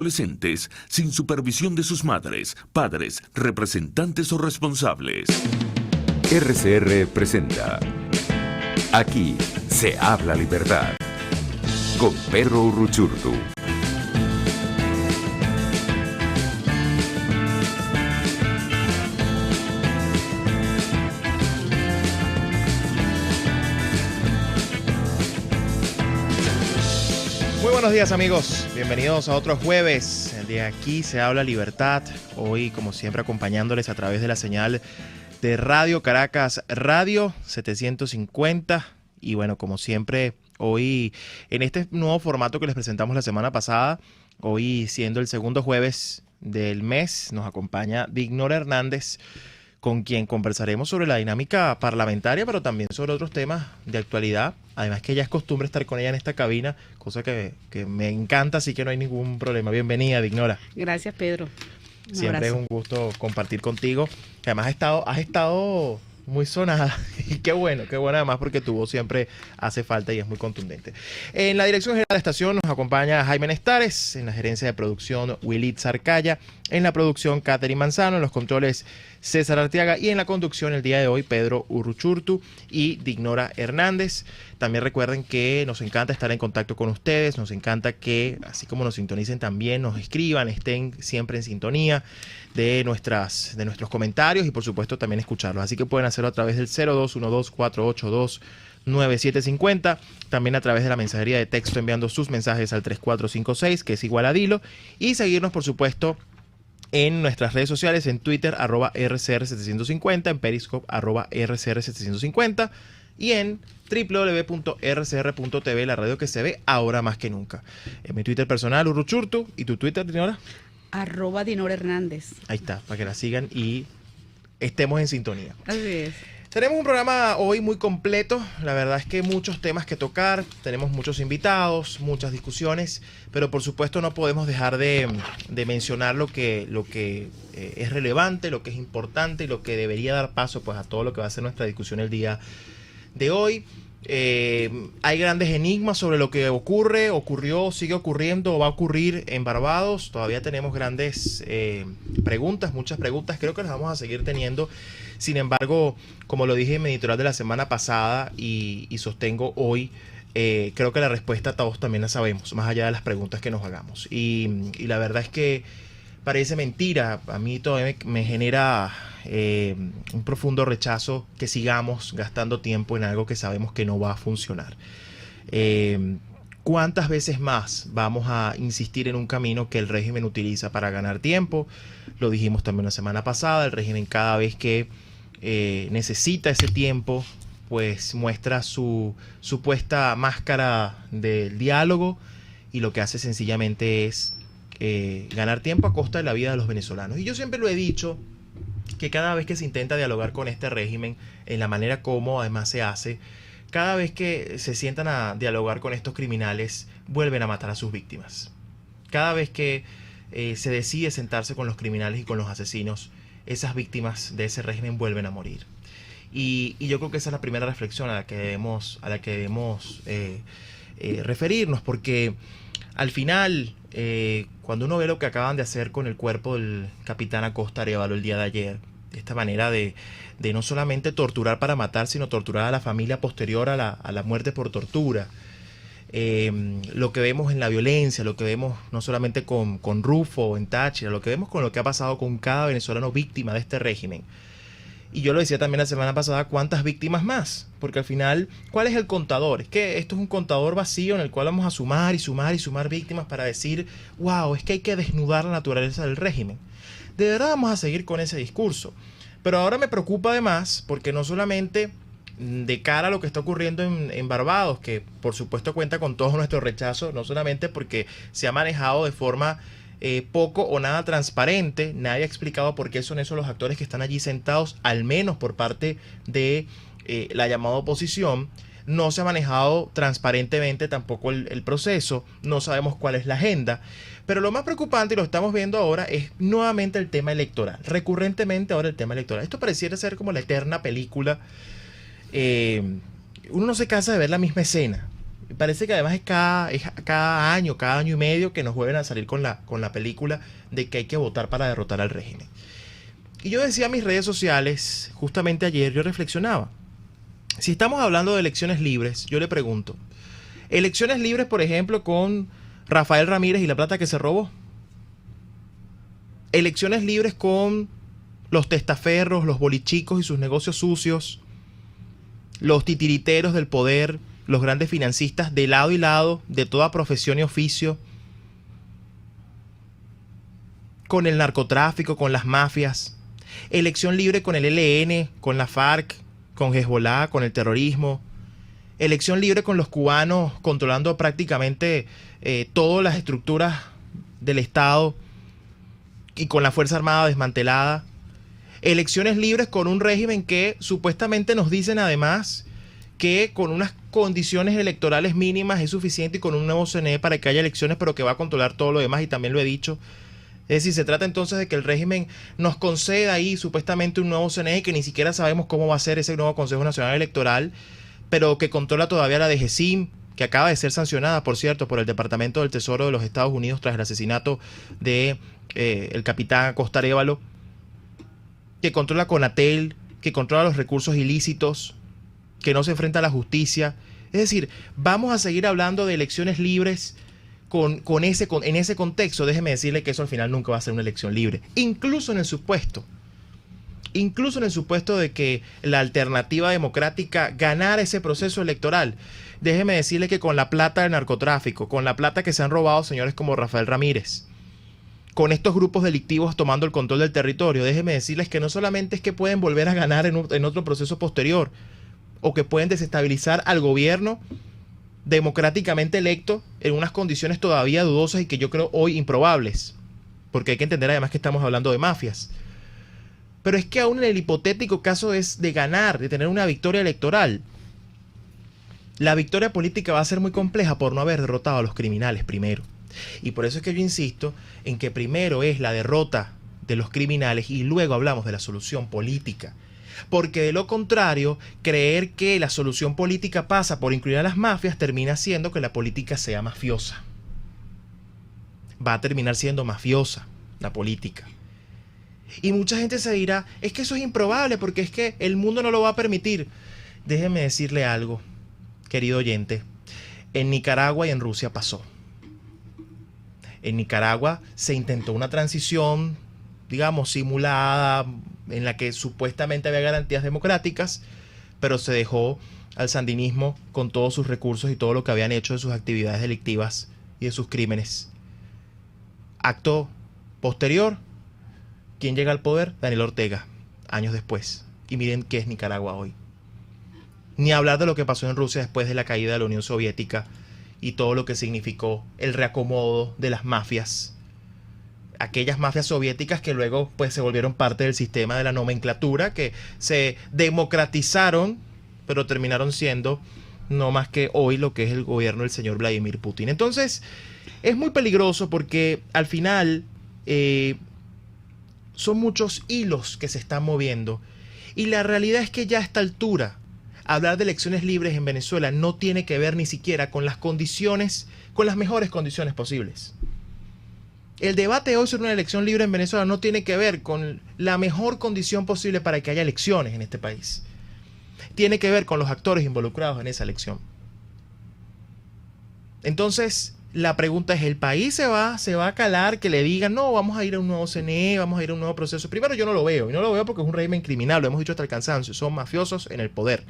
Adolescentes sin supervisión de sus madres, padres, representantes o responsables. RCR presenta Aquí se habla libertad con Pedro Uruchurtu. Buenos días amigos, bienvenidos a otro jueves. El día de Aquí se habla libertad. Hoy como siempre acompañándoles a través de la señal de Radio Caracas Radio 750. Y bueno, como siempre hoy en este nuevo formato que les presentamos la semana pasada, hoy siendo el segundo jueves del mes, nos acompaña Dignora Hernández, con quien conversaremos sobre la dinámica parlamentaria, pero también sobre otros temas de actualidad. Además que ya es costumbre estar con ella en esta cabina, cosa que me encanta, así que no hay ningún problema. Bienvenida, Dignora. Gracias, Pedro. Siempre es un gusto compartir contigo. Además has estado muy sonada y qué bueno además porque tu voz siempre hace falta y es muy contundente. En la dirección general de la estación nos acompaña Jaime Nestares, en la gerencia de producción Willy Zarcaya, en la producción Catherine Manzano, en los controles César Arteaga y en la conducción el día de hoy Pedro Uruchurtu y Dignora Hernández. También recuerden que nos encanta estar en contacto con ustedes, nos encanta que así como nos sintonicen también nos escriban, estén siempre en sintonía de nuestros comentarios y por supuesto también escucharlos. Así que pueden hacerlo a través del 0212-482-9750, también a través de la mensajería de texto enviando sus mensajes al 3456 que es igual a Dilo, y seguirnos por supuesto en nuestras redes sociales, en Twitter @RCR750, en Periscope @RCR750 y en www.rcr.tv, la radio que se ve ahora más que nunca. En mi Twitter personal, Uruchurtu, ¿y tu Twitter, Dinora? @Dinora Hernández. Ahí está, para que la sigan y estemos en sintonía. Así es. Tenemos un programa hoy muy completo, la verdad es que muchos temas que tocar, tenemos muchos invitados, muchas discusiones, pero por supuesto no podemos dejar de mencionar lo que es relevante, lo que es importante y lo que debería dar paso pues a todo lo que va a ser nuestra discusión el día de hoy. Hay grandes enigmas sobre lo que ocurrió, sigue ocurriendo o va a ocurrir en Barbados. Todavía tenemos grandes preguntas, muchas preguntas, creo que las vamos a seguir teniendo. Sin embargo, como lo dije en mi editorial de la semana pasada y sostengo hoy, creo que la respuesta todos también la sabemos, más allá de las preguntas que nos hagamos. Y la verdad es que parece mentira, a mí todavía me genera un profundo rechazo que sigamos gastando tiempo en algo que sabemos que no va a funcionar. ¿Cuántas veces más vamos a insistir en un camino que el régimen utiliza para ganar tiempo? Lo dijimos también la semana pasada, el régimen cada vez que necesita ese tiempo, pues muestra su supuesta máscara del diálogo y lo que hace sencillamente es ganar tiempo a costa de la vida de los venezolanos. Y yo siempre lo he dicho, que cada vez que se intenta dialogar con este régimen, en la manera como además se hace, cada vez que se sientan a dialogar con estos criminales, vuelven a matar a sus víctimas. Cada vez que se decide sentarse con los criminales y con los asesinos, esas víctimas de ese régimen vuelven a morir. Y yo creo que esa es la primera reflexión a la que debemos referirnos, porque al final, cuando uno ve lo que acaban de hacer con el cuerpo del capitán Acosta Arévalo el día de ayer, esta manera de no solamente torturar para matar, sino torturar a la familia posterior a la muerte por tortura, lo que vemos en la violencia, lo que vemos no solamente con Rufo en Táchira, lo que vemos con lo que ha pasado con cada venezolano víctima de este régimen. Y yo lo decía también la semana pasada, ¿cuántas víctimas más? Porque al final, ¿cuál es el contador? Es que esto es un contador vacío en el cual vamos a sumar y sumar y sumar víctimas para decir, wow, es que hay que desnudar la naturaleza del régimen. De verdad vamos a seguir con ese discurso. Pero ahora me preocupa además porque no solamente de cara a lo que está ocurriendo en Barbados, que por supuesto cuenta con todo nuestro rechazo, no solamente porque se ha manejado de forma poco o nada transparente, nadie ha explicado por qué son esos los actores que están allí sentados, al menos por parte de la llamada oposición. No se ha manejado transparentemente tampoco el proceso, no sabemos cuál es la agenda, pero lo más preocupante, y lo estamos viendo ahora, es nuevamente el tema electoral, recurrentemente ahora el tema electoral. Esto pareciera ser como la eterna película, uno no se cansa de ver la misma escena, Y parece que además es cada año y medio que nos vuelven a salir con la película de que hay que votar para derrotar al régimen. Y yo decía en mis redes sociales, justamente ayer yo reflexionaba, si estamos hablando de elecciones libres, yo le pregunto, elecciones libres, por ejemplo, con Rafael Ramírez y la plata que se robó. Elecciones libres con los testaferros, los bolichicos y sus negocios sucios, los titiriteros del poder, los grandes financistas de lado y lado, de toda profesión y oficio, con el narcotráfico, con las mafias. Elección libre con el ELN, con la FARC, con Hezbollah, con el terrorismo. Elección libre con los cubanos controlando prácticamente todas las estructuras del Estado y con la Fuerza Armada desmantelada. Elecciones libres con un régimen que supuestamente nos dicen además que con unas condiciones electorales mínimas es suficiente y con un nuevo CNE para que haya elecciones, pero que va a controlar todo lo demás, y también lo he dicho. Es decir, se trata entonces de que el régimen nos conceda ahí supuestamente un nuevo CNE que ni siquiera sabemos cómo va a ser ese nuevo Consejo Nacional Electoral, pero que controla todavía la DGCIM, que acaba de ser sancionada, por cierto, por el Departamento del Tesoro de los Estados Unidos tras el asesinato de el capitán Acosta Arévalo, que controla Conatel, que controla los recursos ilícitos, que no se enfrenta a la justicia. Es decir, vamos a seguir hablando de elecciones libres en ese contexto. Déjeme decirle que eso al final nunca va a ser una elección libre. Incluso en el supuesto de que la alternativa democrática ganara ese proceso electoral, déjeme decirle que con la plata del narcotráfico, con la plata que se han robado señores como Rafael Ramírez, con estos grupos delictivos tomando el control del territorio, déjeme decirles que no solamente es que pueden volver a ganar en otro proceso posterior, o que pueden desestabilizar al gobierno democráticamente electo en unas condiciones todavía dudosas y que yo creo hoy improbables, porque hay que entender además que estamos hablando de mafias. Pero es que aún en el hipotético caso es de ganar, de tener una victoria electoral, la victoria política va a ser muy compleja por no haber derrotado a los criminales primero. Y por eso es que yo insisto en que primero es la derrota de los criminales y luego hablamos de la solución política. Porque de lo contrario, creer que la solución política pasa por incluir a las mafias termina haciendo que la política sea mafiosa. Va a terminar siendo mafiosa la política. Y mucha gente se dirá, es que eso es improbable porque es que el mundo no lo va a permitir. Déjeme decirle algo, querido oyente. En Nicaragua y en Rusia pasó. En Nicaragua se intentó una transición, digamos, simulada, en la que supuestamente había garantías democráticas, pero se dejó al sandinismo con todos sus recursos y todo lo que habían hecho de sus actividades delictivas y de sus crímenes. Acto posterior, ¿quién llega al poder? Daniel Ortega, años después. Y miren qué es Nicaragua hoy. Ni hablar de lo que pasó en Rusia después de la caída de la Unión Soviética y todo lo que significó el reacomodo de las mafias. Aquellas mafias soviéticas que luego pues se volvieron parte del sistema de la nomenclatura, que se democratizaron, pero terminaron siendo no más que hoy lo que es el gobierno del señor Vladimir Putin. Entonces, es muy peligroso porque al final son muchos hilos que se están moviendo. Y la realidad es que ya a esta altura, hablar de elecciones libres en Venezuela no tiene que ver ni siquiera con las condiciones, con las mejores condiciones posibles. El debate hoy sobre una elección libre en Venezuela no tiene que ver con la mejor condición posible para que haya elecciones en este país. Tiene que ver con los actores involucrados en esa elección. Entonces, la pregunta es, ¿el país se va a calar que le digan, no, vamos a ir a un nuevo CNE, vamos a ir a un nuevo proceso? Primero, yo no lo veo, y no lo veo porque es un régimen criminal, lo hemos dicho hasta el cansancio, son mafiosos en el poder.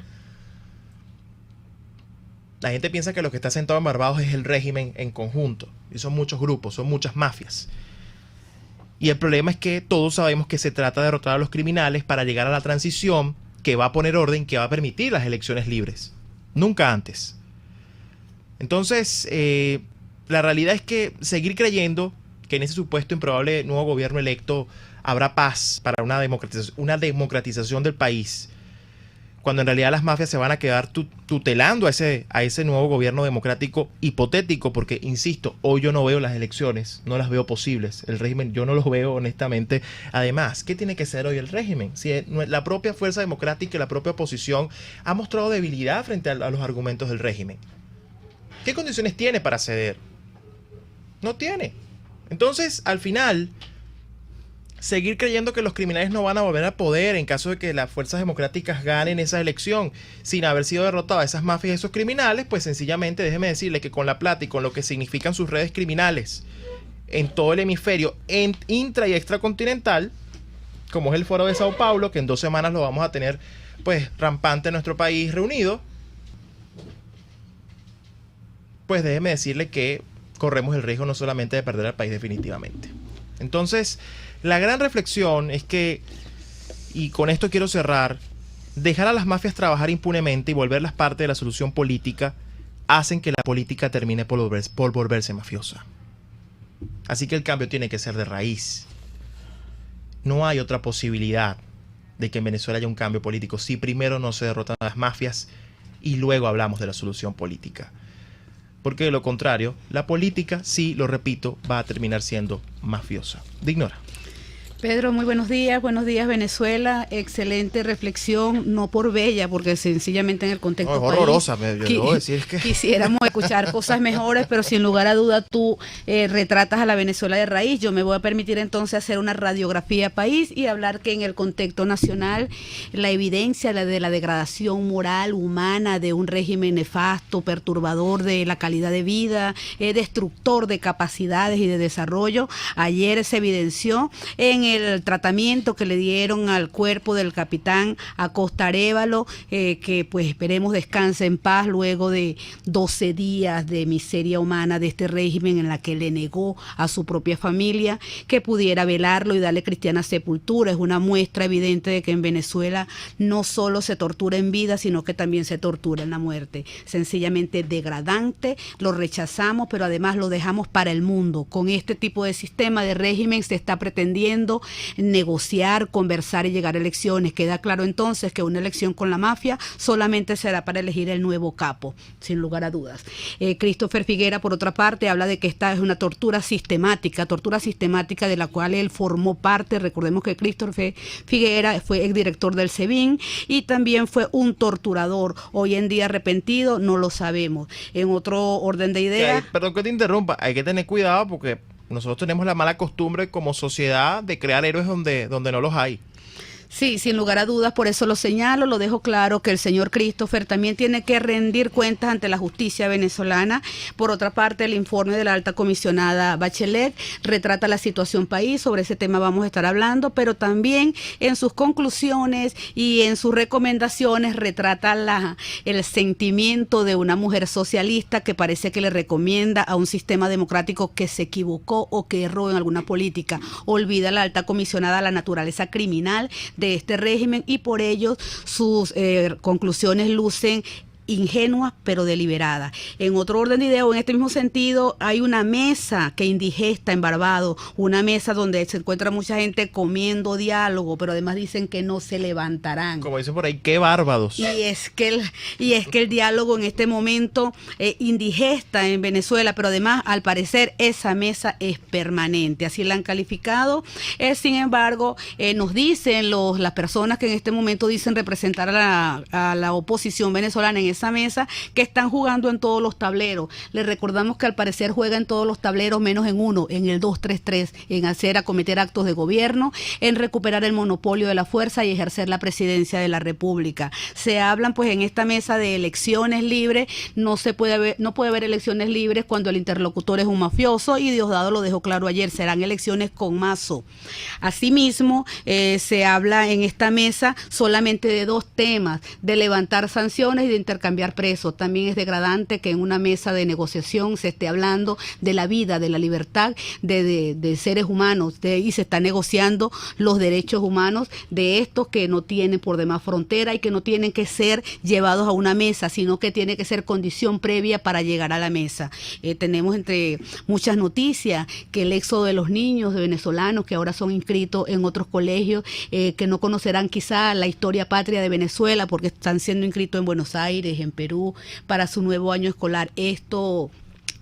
La gente piensa que lo que está sentado en Barbados es el régimen en conjunto. Y son muchos grupos, son muchas mafias. Y el problema es que todos sabemos que se trata de derrotar a los criminales para llegar a la transición que va a poner orden, que va a permitir las elecciones libres. Nunca antes. Entonces, la realidad es que seguir creyendo que en ese supuesto improbable nuevo gobierno electo habrá paz para una democratización del país, cuando en realidad las mafias se van a quedar tutelando a ese nuevo gobierno democrático hipotético, porque, insisto, hoy yo no veo las elecciones, no las veo posibles. El régimen yo no los veo honestamente. Además, ¿qué tiene que ser hoy el régimen? Si la propia fuerza democrática y la propia oposición ha mostrado debilidad frente a los argumentos del régimen. ¿Qué condiciones tiene para ceder? No tiene. Entonces, al final, seguir creyendo que los criminales no van a volver al poder en caso de que las fuerzas democráticas ganen esa elección sin haber sido derrotadas esas mafias y esos criminales, pues sencillamente déjeme decirle que con la plata y con lo que significan sus redes criminales en todo el hemisferio intra y extracontinental, como es el Foro de Sao Paulo, que en 2 semanas lo vamos a tener pues rampante en nuestro país reunido, pues déjeme decirle que corremos el riesgo no solamente de perder al país definitivamente. Entonces, la gran reflexión es que, y con esto quiero cerrar, dejar a las mafias trabajar impunemente y volverlas parte de la solución política hacen que la política termine por volverse mafiosa. Así que el cambio tiene que ser de raíz. No hay otra posibilidad de que en Venezuela haya un cambio político si primero no se derrotan a las mafias y luego hablamos de la solución política. Porque de lo contrario, la política, sí, lo repito, va a terminar siendo mafiosa. Dignora. Pedro, muy buenos días Venezuela, excelente reflexión, no por bella, porque sencillamente en el contexto no, es horrorosa, yo debo decir es que... Quisiéramos escuchar cosas mejores, pero sin lugar a duda tú retratas a la Venezuela de raíz. Yo me voy a permitir entonces hacer una radiografía país y hablar que en el contexto nacional la evidencia de la degradación moral, humana, de un régimen nefasto, perturbador de la calidad de vida, destructor de capacidades y de desarrollo, ayer se evidenció en el tratamiento que le dieron al cuerpo del capitán Acosta Arévalo, que pues esperemos descanse en paz luego de 12 días de miseria humana de este régimen en la que le negó a su propia familia que pudiera velarlo y darle cristiana sepultura. Es una muestra evidente de que en Venezuela no solo se tortura en vida, sino que también se tortura en la muerte. Sencillamente degradante, lo rechazamos, pero además lo dejamos para el mundo. Con este tipo de sistema de régimen se está pretendiendo negociar, conversar y llegar a elecciones. Queda claro entonces que una elección con la mafia solamente será para elegir el nuevo capo, sin lugar a dudas. Christopher Figuera, por otra parte, habla de que esta es una tortura sistemática de la cual él formó parte. Recordemos que Christopher Figuera fue exdirector del SEBIN y también fue un torturador. Hoy en día arrepentido, no lo sabemos. En otro orden de ideas... Perdón que te interrumpa, hay que tener cuidado porque nosotros tenemos la mala costumbre como sociedad de crear héroes donde no los hay. Sí, sin lugar a dudas, por eso lo señalo, lo dejo claro que el señor Christopher también tiene que rendir cuentas ante la justicia venezolana. Por otra parte, el informe de la alta comisionada Bachelet retrata la situación país, sobre ese tema vamos a estar hablando, pero también en sus conclusiones y en sus recomendaciones retrata el sentimiento de una mujer socialista que parece que le recomienda a un sistema democrático que se equivocó o que erró en alguna política. Olvida la alta comisionada la naturaleza criminal de este régimen y por ello sus conclusiones lucen ingenuas pero deliberadas. En otro orden de idea, o en este mismo sentido, hay una mesa que indigesta en Barbados, una mesa donde se encuentra mucha gente comiendo diálogo, pero además dicen que no se levantarán. Como dicen por ahí, qué bárbaros. Y es que el diálogo en este momento indigesta en Venezuela, pero además al parecer esa mesa es permanente, así la han calificado. Sin embargo, nos dicen las personas que en este momento dicen representar a la oposición venezolana en esa mesa, que están jugando en todos los tableros. Les recordamos que al parecer juega en todos los tableros menos en uno, en el 233, en acometer actos de gobierno, en recuperar el monopolio de la fuerza y ejercer la presidencia de la República. Se hablan pues en esta mesa de elecciones libres, no puede haber elecciones libres cuando el interlocutor es un mafioso y Diosdado lo dejó claro ayer, serán elecciones con mazo. Asimismo, se habla en esta mesa solamente de 2 temas, de levantar sanciones y de intercambiar presos. También es degradante que en una mesa de negociación se esté hablando de la vida, de la libertad de seres humanos y se está negociando los derechos humanos de estos que no tienen por demás frontera y que no tienen que ser llevados a una mesa, sino que tiene que ser condición previa para llegar a la mesa. Tenemos entre muchas noticias que el éxodo de los niños de venezolanos que ahora son inscritos en otros colegios que no conocerán quizá la historia patria de Venezuela porque están siendo inscritos en Buenos Aires, en Perú, para su nuevo año escolar. Esto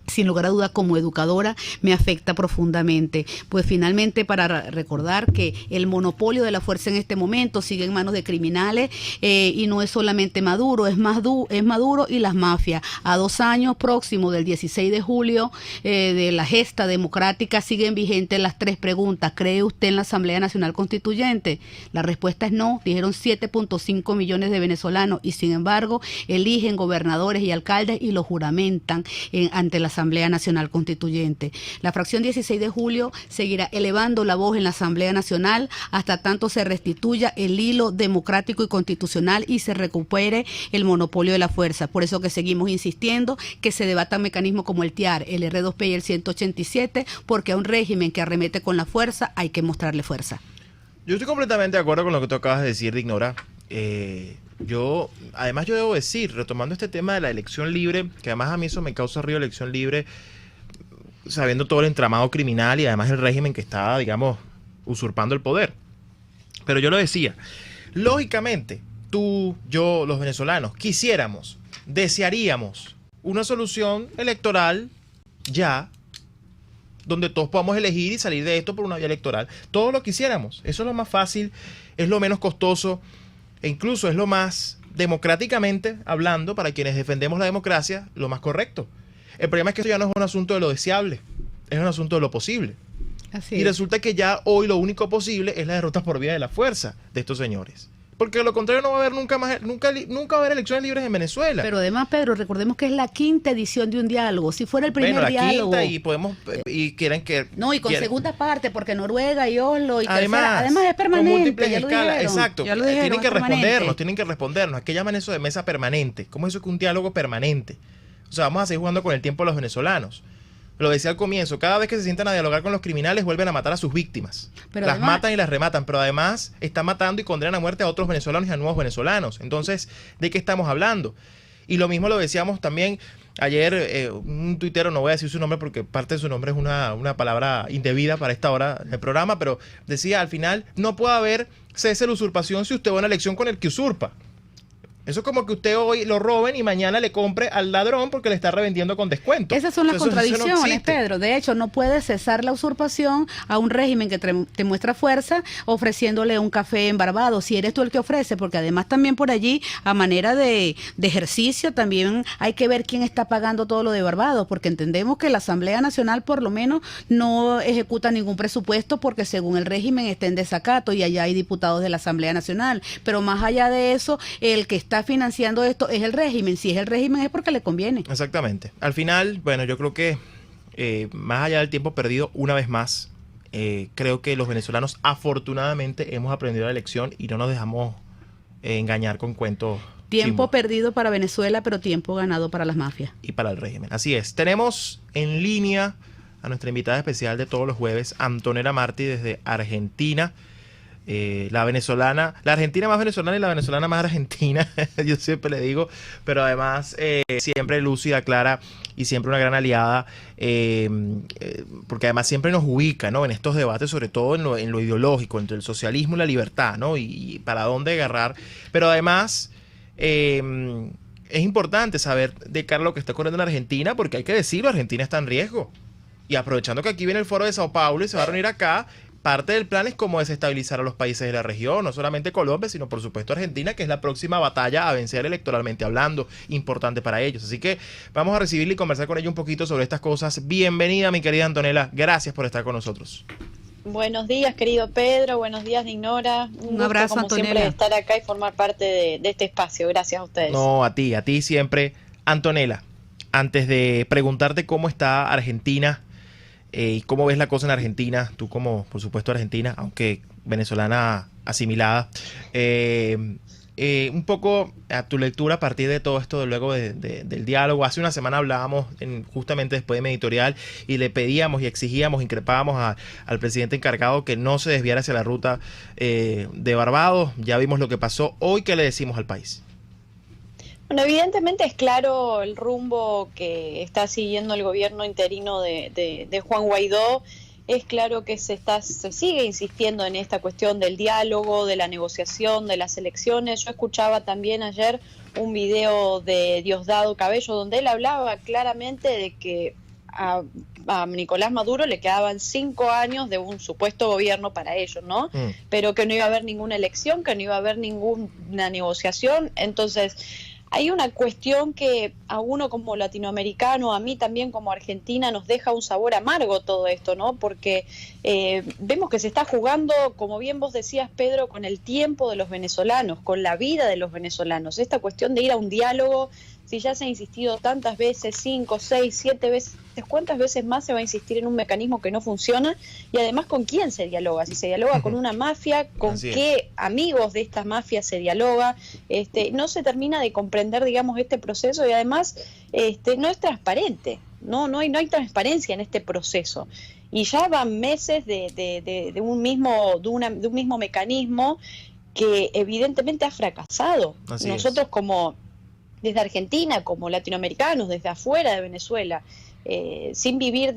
sin lugar a duda como educadora me afecta profundamente, pues finalmente para recordar que el monopolio de la fuerza en este momento sigue en manos de criminales y no es solamente Maduro, es Maduro y las mafias. A 2 años próximo del 16 de julio de la gesta democrática siguen vigentes las 3 preguntas. ¿Cree usted en la Asamblea Nacional Constituyente? La respuesta es no. Dijeron 7.5 millones de venezolanos y sin embargo eligen gobernadores y alcaldes y los juramentan ante la Asamblea Nacional Constituyente. La fracción 16 de julio seguirá elevando la voz en la Asamblea Nacional hasta tanto se restituya el hilo democrático y constitucional y se recupere el monopolio de la fuerza. Por eso que seguimos insistiendo que se debatan mecanismos como el TIAR, el R2P y el 187, porque a un régimen que arremete con la fuerza hay que mostrarle fuerza. Yo estoy completamente de acuerdo con lo que tú acabas de decir, Dignora. Yo debo decir, retomando este tema de la elección libre, que además a mí eso me causa río, elección libre, sabiendo todo el entramado criminal y además el régimen que está, digamos, usurpando el poder. Pero yo lo decía, lógicamente, tú, yo, los venezolanos, desearíamos una solución electoral ya, donde todos podamos elegir y salir de esto por una vía electoral. Todo lo quisiéramos. Eso es lo más fácil, es lo menos costoso e incluso es lo más democráticamente hablando, para quienes defendemos la democracia, lo más correcto. El problema es que esto ya no es un asunto de lo deseable, es un asunto de lo posible. Así y resulta que ya hoy lo único posible es la derrota por vía de la fuerza de estos señores. Porque de lo contrario no va a haber nunca va a haber elecciones libres en Venezuela. Pero además, Pedro, recordemos que es la 5ª edición de un diálogo. Si fuera el primer diálogo. Y quieren que... No, y con segunda parte, porque Noruega y Oslo y además es permanente. Con múltiples ya escalas, lo exacto. Ya lo dijeron, Tienen que respondernos. ¿Qué llaman eso de mesa permanente? ¿Cómo es eso que un diálogo permanente? O sea, vamos a seguir jugando con el tiempo de los venezolanos. Lo decía al comienzo, cada vez que se sientan a dialogar con los criminales vuelven a matar a sus víctimas. Pero las matan y las rematan, pero además están matando y condenan a muerte a otros venezolanos y a nuevos venezolanos. Entonces, ¿de qué estamos hablando? Y lo mismo lo decíamos también ayer, un tuitero, no voy a decir su nombre porque parte de su nombre es una palabra indebida para esta hora del programa, pero decía, al final no puede haber cese de la usurpación si usted va a una elección con el que usurpa. Eso es como que usted hoy lo roben y mañana le compre al ladrón porque le está revendiendo con descuento. Esas son las contradicciones, no Pedro. De hecho, no puede cesar la usurpación a un régimen que te muestra fuerza ofreciéndole un café en Barbados. Si eres tú el que ofrece, porque además también por allí, a manera de ejercicio, también hay que ver quién está pagando todo lo de Barbados, porque entendemos que la Asamblea Nacional por lo menos no ejecuta ningún presupuesto porque según el régimen está en desacato y allá hay diputados de la Asamblea Nacional. Pero más allá de eso, el que está financiando esto es el régimen. Si es el régimen es porque le conviene. Exactamente. Al final, bueno, yo creo que más allá del tiempo perdido, una vez más, creo que los venezolanos afortunadamente hemos aprendido la lección y no nos dejamos engañar con cuentos. Tiempo perdido para Venezuela, pero tiempo ganado para las mafias. Y para el régimen. Así es. Tenemos en línea a nuestra invitada especial de todos los jueves, Antonella Martí, desde Argentina. La venezolana, la argentina más venezolana y la venezolana más argentina, yo siempre le digo, pero además siempre lúcida, clara y siempre una gran aliada, porque además siempre nos ubica, ¿no?, en estos debates, sobre todo en lo ideológico, entre el socialismo y la libertad, ¿no?, y para dónde agarrar, pero además es importante saber de cara lo que está ocurriendo en Argentina, porque hay que decirlo, Argentina está en riesgo, y aprovechando que aquí viene el foro de Sao Paulo y se va a reunir acá, parte del plan es cómo desestabilizar a los países de la región, no solamente Colombia, sino por supuesto Argentina, que es la próxima batalla a vencer electoralmente hablando, importante para ellos. Así que vamos a recibirla y conversar con ella un poquito sobre estas cosas. Bienvenida, mi querida Antonella, gracias por estar con nosotros. Buenos días, querido Pedro, buenos días, Dignora. Un abrazo, como Antonella. Siempre estar acá y formar parte de este espacio, gracias a ustedes. No, a ti siempre. Antonella, antes de preguntarte cómo está Argentina, y cómo ves la cosa en Argentina, tú como, por supuesto, argentina, aunque venezolana asimilada, un poco a tu lectura a partir de todo esto, luego del diálogo. Hace una semana hablábamos, justamente después de mi editorial, y le pedíamos y exigíamos, increpábamos al presidente encargado que no se desviara hacia la ruta de Barbados. Ya vimos lo que pasó. Hoy, ¿qué le decimos al país? Bueno, evidentemente es claro el rumbo que está siguiendo el gobierno interino de Juan Guaidó. Es claro que se sigue insistiendo en esta cuestión del diálogo, de la negociación, de las elecciones. Yo escuchaba también ayer un video de Diosdado Cabello donde él hablaba claramente de que a Nicolás Maduro le quedaban 5 años de un supuesto gobierno para ellos, ¿no? Pero que no iba a haber ninguna elección, que no iba a haber ninguna negociación. Entonces, hay una cuestión que a uno como latinoamericano, a mí también como argentina, nos deja un sabor amargo todo esto, ¿no? Porque vemos que se está jugando, como bien vos decías, Pedro, con el tiempo de los venezolanos, con la vida de los venezolanos. Esta cuestión de ir a un diálogo, si ya se ha insistido tantas veces, 5, 6, 7 veces, ¿cuántas veces más se va a insistir en un mecanismo que no funciona? Y además, ¿con quién se dialoga? Si se dialoga con una mafia, ¿con qué amigos de esta mafia se dialoga? No se termina de comprender, digamos, este proceso, y además no es transparente, no hay transparencia en este proceso. Y ya van meses de un mismo mecanismo que evidentemente ha fracasado. Nosotros desde Argentina, como latinoamericanos, desde afuera de Venezuela, sin vivir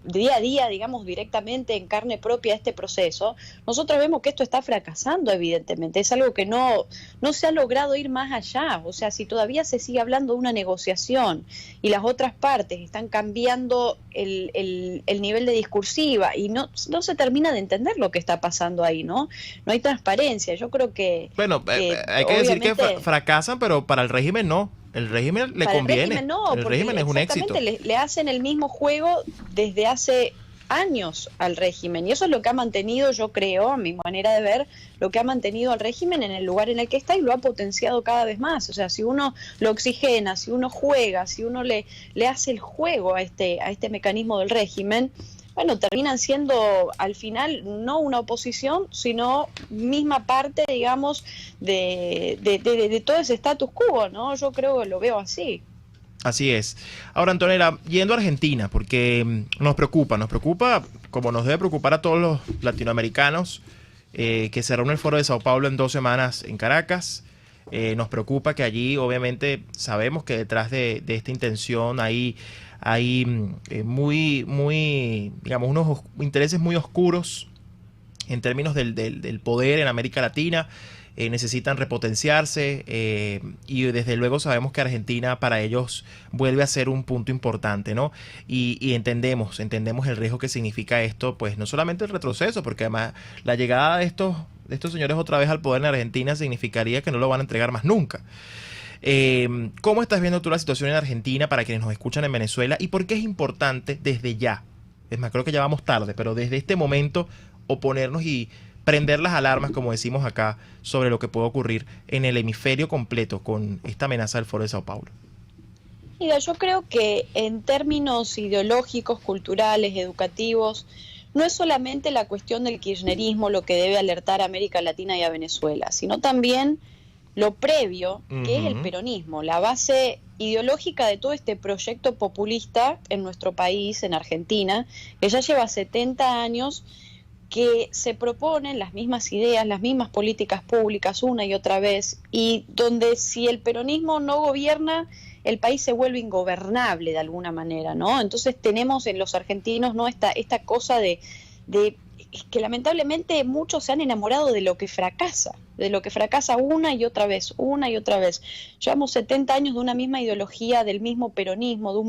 día a día, digamos, directamente en carne propia este proceso, nosotros vemos que esto está fracasando, evidentemente. Es algo que no se ha logrado ir más allá. O sea, si todavía se sigue hablando de una negociación y las otras partes están cambiando el nivel de discursiva y no se termina de entender lo que está pasando ahí, ¿no? No hay transparencia. Yo creo que... Bueno, hay que decir que fracasan, pero para el régimen no. El régimen le conviene. El régimen no, el régimen es un éxito. Le hacen el mismo juego desde hace años al régimen, y eso es lo que ha mantenido, yo creo, a mi manera de ver, lo que ha mantenido al régimen en el lugar en el que está, y lo ha potenciado cada vez más. O sea, si uno lo oxigena, si uno juega, si uno le hace el juego a este mecanismo del régimen, bueno, terminan siendo al final no una oposición, sino misma parte, digamos, de todo ese status quo, ¿no? Yo creo que lo veo así. Así es. Ahora, Antonella, yendo a Argentina, porque nos preocupa, como nos debe preocupar a todos los latinoamericanos, que se reúne el Foro de Sao Paulo en 2 semanas en Caracas. Nos preocupa que allí, obviamente, sabemos que detrás de esta intención hay digamos, unos intereses muy oscuros en términos del poder en América Latina. Necesitan repotenciarse, y desde luego sabemos que Argentina para ellos vuelve a ser un punto importante, ¿no? Y entendemos el riesgo que significa esto, pues no solamente el retroceso, porque además la llegada de estos señores otra vez al poder en Argentina significaría que no lo van a entregar más nunca. ¿Cómo estás viendo tú la situación en Argentina para quienes nos escuchan en Venezuela, y por qué es importante desde ya? Es más, creo que ya vamos tarde, pero desde este momento oponernos y prender las alarmas, como decimos acá, sobre lo que puede ocurrir en el hemisferio completo con esta amenaza del Foro de Sao Paulo. Mira, yo creo que en términos ideológicos, culturales, educativos, no es solamente la cuestión del kirchnerismo lo que debe alertar a América Latina y a Venezuela, sino también lo previo, que es el peronismo, la base ideológica de todo este proyecto populista en nuestro país, en Argentina, que ya lleva 70 años, que se proponen las mismas ideas, las mismas políticas públicas una y otra vez, y donde si el peronismo no gobierna, el país se vuelve ingobernable de alguna manera, ¿no? Entonces tenemos en los argentinos, ¿no?, esta cosa de que lamentablemente muchos se han enamorado de lo que fracasa una y otra vez. Llevamos 70 años de una misma ideología, del mismo peronismo, de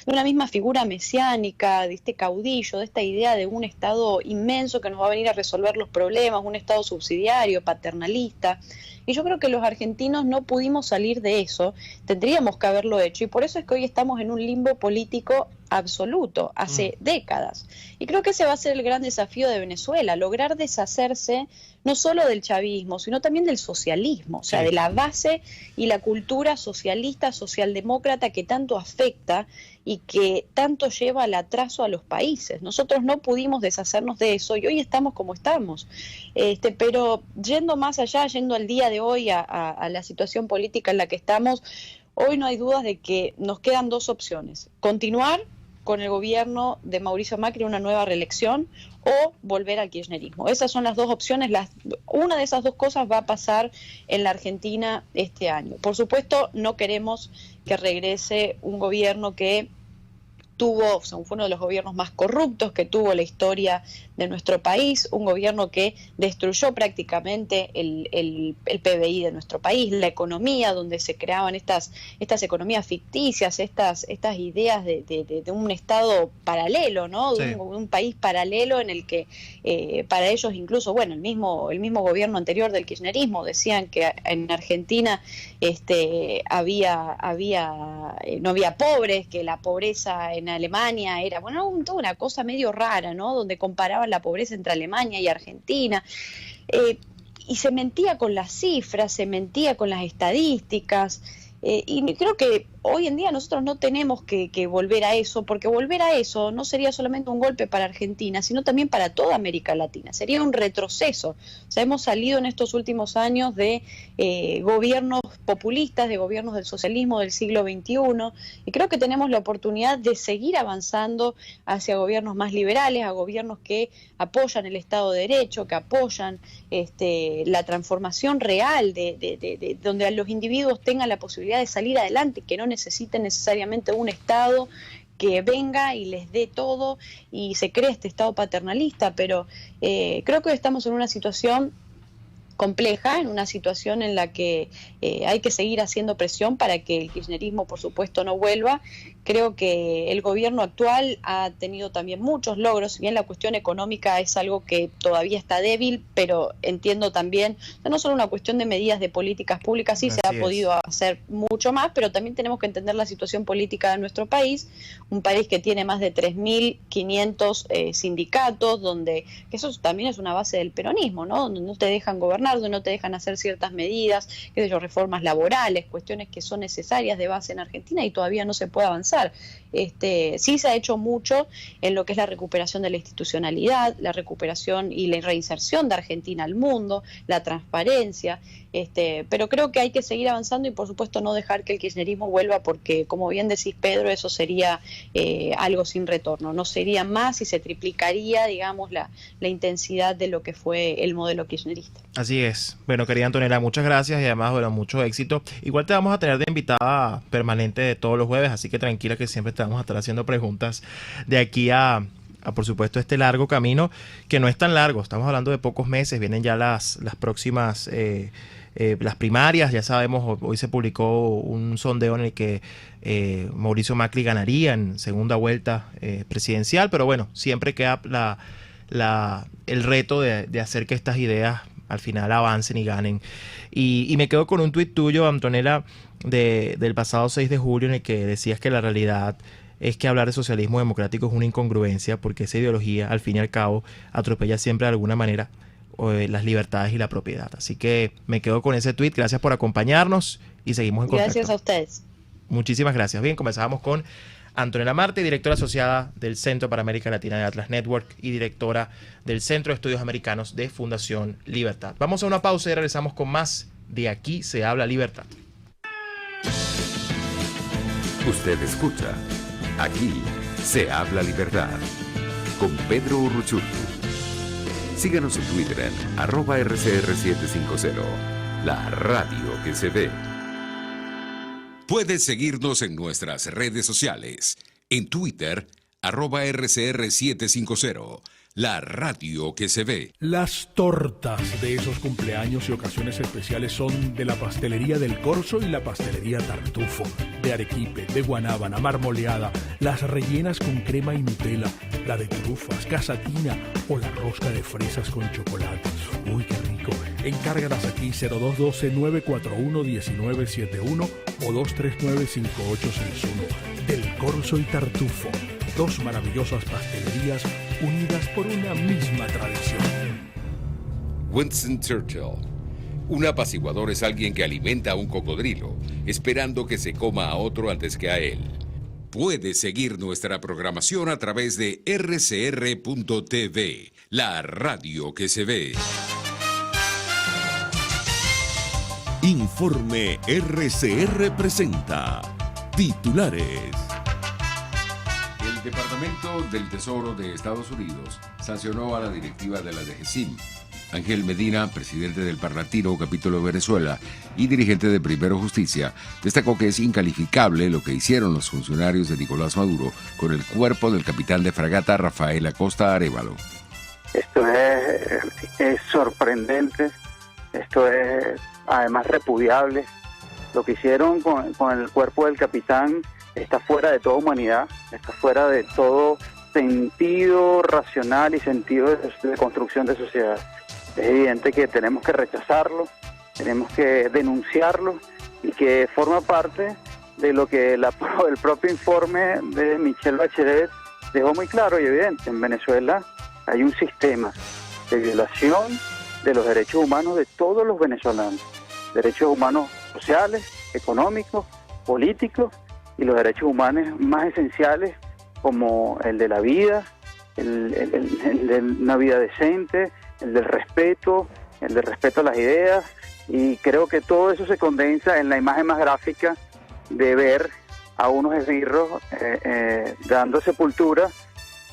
una misma figura mesiánica, de este caudillo, de esta idea de un Estado inmenso que nos va a venir a resolver los problemas, un Estado subsidiario, paternalista. Y yo creo que los argentinos no pudimos salir de eso, tendríamos que haberlo hecho, y por eso es que hoy estamos en un limbo político absoluto, hace décadas. Y creo que ese va a ser el gran desafío de Venezuela, lograr deshacerse no solo del chavismo, sino también del socialismo, o sea, de la base y la cultura socialista, socialdemócrata que tanto afecta y que tanto lleva al atraso a los países. Nosotros no pudimos deshacernos de eso y hoy estamos como estamos. Pero yendo más allá, yendo al día de hoy a la situación política en la que estamos, hoy no hay dudas de que nos quedan 2 opciones: continuar con el gobierno de Mauricio Macri, una nueva reelección, o volver al kirchnerismo. Esas son las 2 opciones. Una de esas 2 cosas va a pasar en la Argentina este año. Por supuesto, no queremos que regrese un gobierno que fue uno de los gobiernos más corruptos que tuvo la historia de nuestro país, un gobierno que destruyó prácticamente el PBI de nuestro país, la economía, donde se creaban estas economías ficticias, estas ideas de un Estado paralelo, ¿no? Sí. De un país paralelo en el que para ellos incluso, bueno, el mismo gobierno anterior del kirchnerismo decían que en Argentina no había pobres, que la pobreza en Alemania era, bueno, toda una cosa medio rara, ¿no? Donde comparaban la pobreza entre Alemania y Argentina. Y se mentía con las cifras, se mentía con las estadísticas. Y creo que hoy en día nosotros no tenemos que volver a eso, porque volver a eso no sería solamente un golpe para Argentina, sino también para toda América Latina. Sería un retroceso. O sea, hemos salido en estos últimos años de gobiernos populistas, de gobiernos del socialismo del siglo XXI, y creo que tenemos la oportunidad de seguir avanzando hacia gobiernos más liberales, a gobiernos que apoyan el Estado de Derecho, que apoyan la transformación real, de donde los individuos tengan la posibilidad de salir adelante, que no necesiten necesariamente un Estado que venga y les dé todo y se cree este Estado paternalista, pero creo que estamos en una situación compleja, en una situación en la que hay que seguir haciendo presión para que el kirchnerismo, por supuesto, no vuelva. Creo que el gobierno actual ha tenido también muchos logros, si bien la cuestión económica es algo que todavía está débil, pero entiendo también, no solo una cuestión de medidas de políticas públicas, sí, se ha podido hacer mucho más, pero también tenemos que entender la situación política de nuestro país, un país que tiene más de 3.500 sindicatos, que eso también es una base del peronismo, ¿no? Donde no te dejan gobernar, donde no te dejan hacer ciertas medidas, qué sé yo, reformas laborales, cuestiones que son necesarias de base en Argentina y todavía no se puede avanzar. Sí se ha hecho mucho en lo que es la recuperación de la institucionalidad, la recuperación y la reinserción de Argentina al mundo, la transparencia, pero creo que hay que seguir avanzando y por supuesto no dejar que el kirchnerismo vuelva, porque como bien decís, Pedro, eso sería algo sin retorno, no sería más y se triplicaría, digamos, la intensidad de lo que fue el modelo kirchnerista. Así es. Bueno, querida Antonella, muchas gracias y además, bueno, mucho éxito. Igual te vamos a tener de invitada permanente de todos los jueves, así que tranquila que siempre te vamos a estar haciendo preguntas de aquí a por supuesto, este largo camino, que no es tan largo. Estamos hablando de pocos meses, vienen ya las próximas las primarias. Ya sabemos, hoy se publicó un sondeo en el que Mauricio Macri ganaría en segunda vuelta presidencial, pero bueno, siempre queda el reto de hacer que estas ideas al final avancen y ganen. Y me quedo con un tuit tuyo, Antonella, del pasado 6 de julio, en el que decías que la realidad es que hablar de socialismo democrático es una incongruencia, porque esa ideología, al fin y al cabo, atropella siempre de alguna manera las libertades y la propiedad. Así que me quedo con ese tuit. Gracias por acompañarnos y seguimos en contacto. Gracias a ustedes. Muchísimas gracias. Bien, comenzamos con Antonella Marte, directora asociada del Centro para América Latina de Atlas Network y directora del Centro de Estudios Americanos de Fundación Libertad. Vamos a una pausa y regresamos con más de Aquí se habla libertad. Usted escucha Aquí se habla libertad con Pedro Urruchurtu. Síganos en Twitter en @RCR750, la radio que se ve. Puedes seguirnos en nuestras redes sociales. En Twitter, @RCR750, la radio que se ve. Las tortas de esos cumpleaños y ocasiones especiales son de la pastelería del Corso y la pastelería Tartufo, de arequipe, de guanábana, marmoleada, las rellenas con crema y Nutella, la de trufas, casatina o la rosca de fresas con chocolate. ¡Uy, qué rico! Encárgalas aquí 0212-941-1971 o 239-5861. Del Corso y Tartufo, dos maravillosas pastelerías unidas por una misma tradición. Winston Churchill. Un apaciguador es alguien que alimenta a un cocodrilo, esperando que se coma a otro antes que a él. Puedes seguir nuestra programación a través de rcr.tv, la radio que se ve. Informe RCR presenta titulares. El Departamento del Tesoro de Estados Unidos sancionó a la directiva de la DGCIM Ángel Medina, presidente del Parlatino, capítulo Venezuela, y dirigente de Primero Justicia, destacó que es incalificable lo que hicieron los funcionarios de Nicolás Maduro con el cuerpo del capitán de fragata Rafael Acosta Arévalo. Esto es sorprendente, esto es además repudiable. Lo que hicieron con el cuerpo del capitán está fuera de toda humanidad, está fuera de todo sentido racional y sentido de construcción de sociedad. Es evidente que tenemos que rechazarlo, tenemos que denunciarlo y que forma parte de lo que el propio informe de Michelle Bachelet dejó muy claro y evidente. En Venezuela hay un sistema de violación de los derechos humanos de todos los venezolanos, derechos humanos sociales, económicos, políticos y los derechos humanos más esenciales como el de la vida, el de una vida decente, el del respeto a las ideas, y creo que todo eso se condensa en la imagen más gráfica de ver a unos esbirros dando sepultura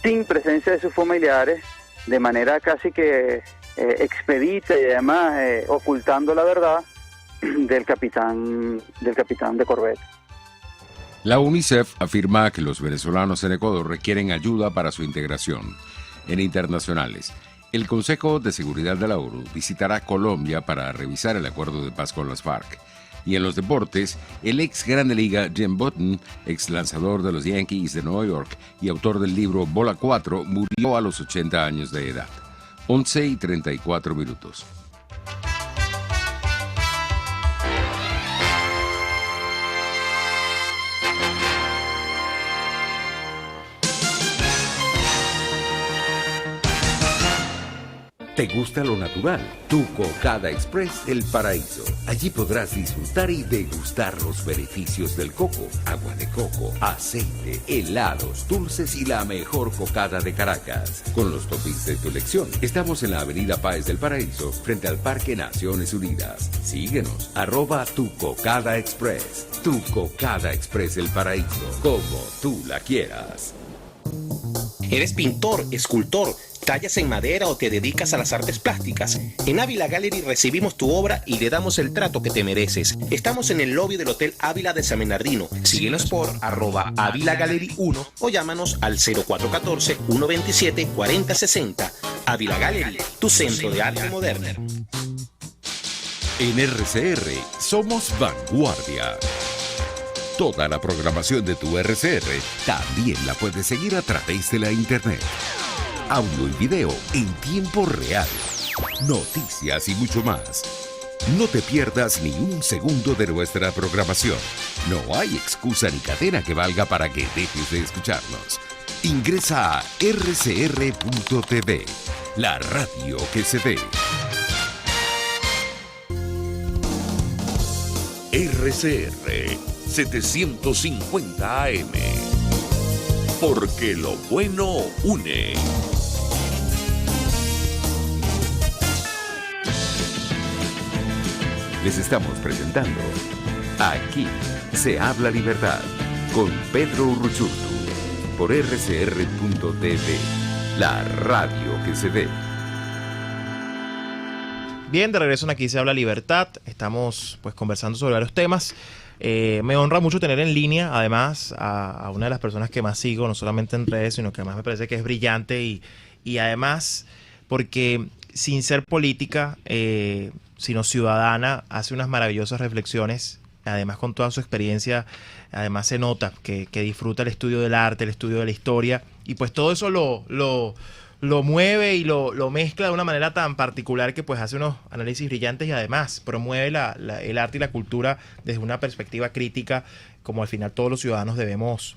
sin presencia de sus familiares, de manera casi que expedita y además ocultando la verdad del capitán de Corvette. La UNICEF afirma que los venezolanos en Ecuador requieren ayuda para su integración. En internacionales, el Consejo de Seguridad de la ONU visitará Colombia para revisar el acuerdo de paz con las FARC. Y en los deportes, el ex Grande Liga Jim Button, ex lanzador de los Yankees de Nueva York y autor del libro Bola 4, murió a los 80 años de edad. 11:34. ¿Te gusta lo natural? Tu Cocada Express El Paraíso. Allí podrás disfrutar y degustar los beneficios del coco, agua de coco, aceite, helados, dulces y la mejor cocada de Caracas. Con los toppings de tu elección. Estamos en la avenida Páez del Paraíso, frente al Parque Naciones Unidas. Síguenos, @Tu Cocada Express. Tu Cocada Express El Paraíso. Como tú la quieras. ¿Eres pintor, escultor, tallas en madera o te dedicas a las artes plásticas? En Ávila Gallery recibimos tu obra y le damos el trato que te mereces. Estamos en el lobby del Hotel Ávila de San Bernardino. Síguenos por @Ávila Gallery 1 o llámanos al 0414-127-4060. Ávila Gallery, tu centro de arte moderna. En RCR somos vanguardia. Toda la programación de tu RCR también la puedes seguir a través de la internet. Audio y video en tiempo real. Noticias y mucho más. No te pierdas ni un segundo de nuestra programación. No hay excusa ni cadena que valga para que dejes de escucharnos. Ingresa a rcr.tv, la radio que se ve. RCR 750 AM. Porque lo bueno une. Les estamos presentando Aquí se habla libertad con Pedro Urruchurtu por rcr.tv, la radio que se ve. Bien, de regreso en Aquí se habla libertad. Estamos pues conversando sobre varios temas. Me honra mucho tener en línea, además, a una de las personas que más sigo, no solamente en redes, sino que además me parece que es brillante y además porque sin ser política, sino ciudadana, hace unas maravillosas reflexiones. Además, con toda su experiencia, además se nota que disfruta el estudio del arte, el estudio de la historia, y pues todo eso lo mueve y lo mezcla de una manera tan particular que pues hace unos análisis brillantes y además promueve el arte y la cultura desde una perspectiva crítica, como al final todos los ciudadanos debemos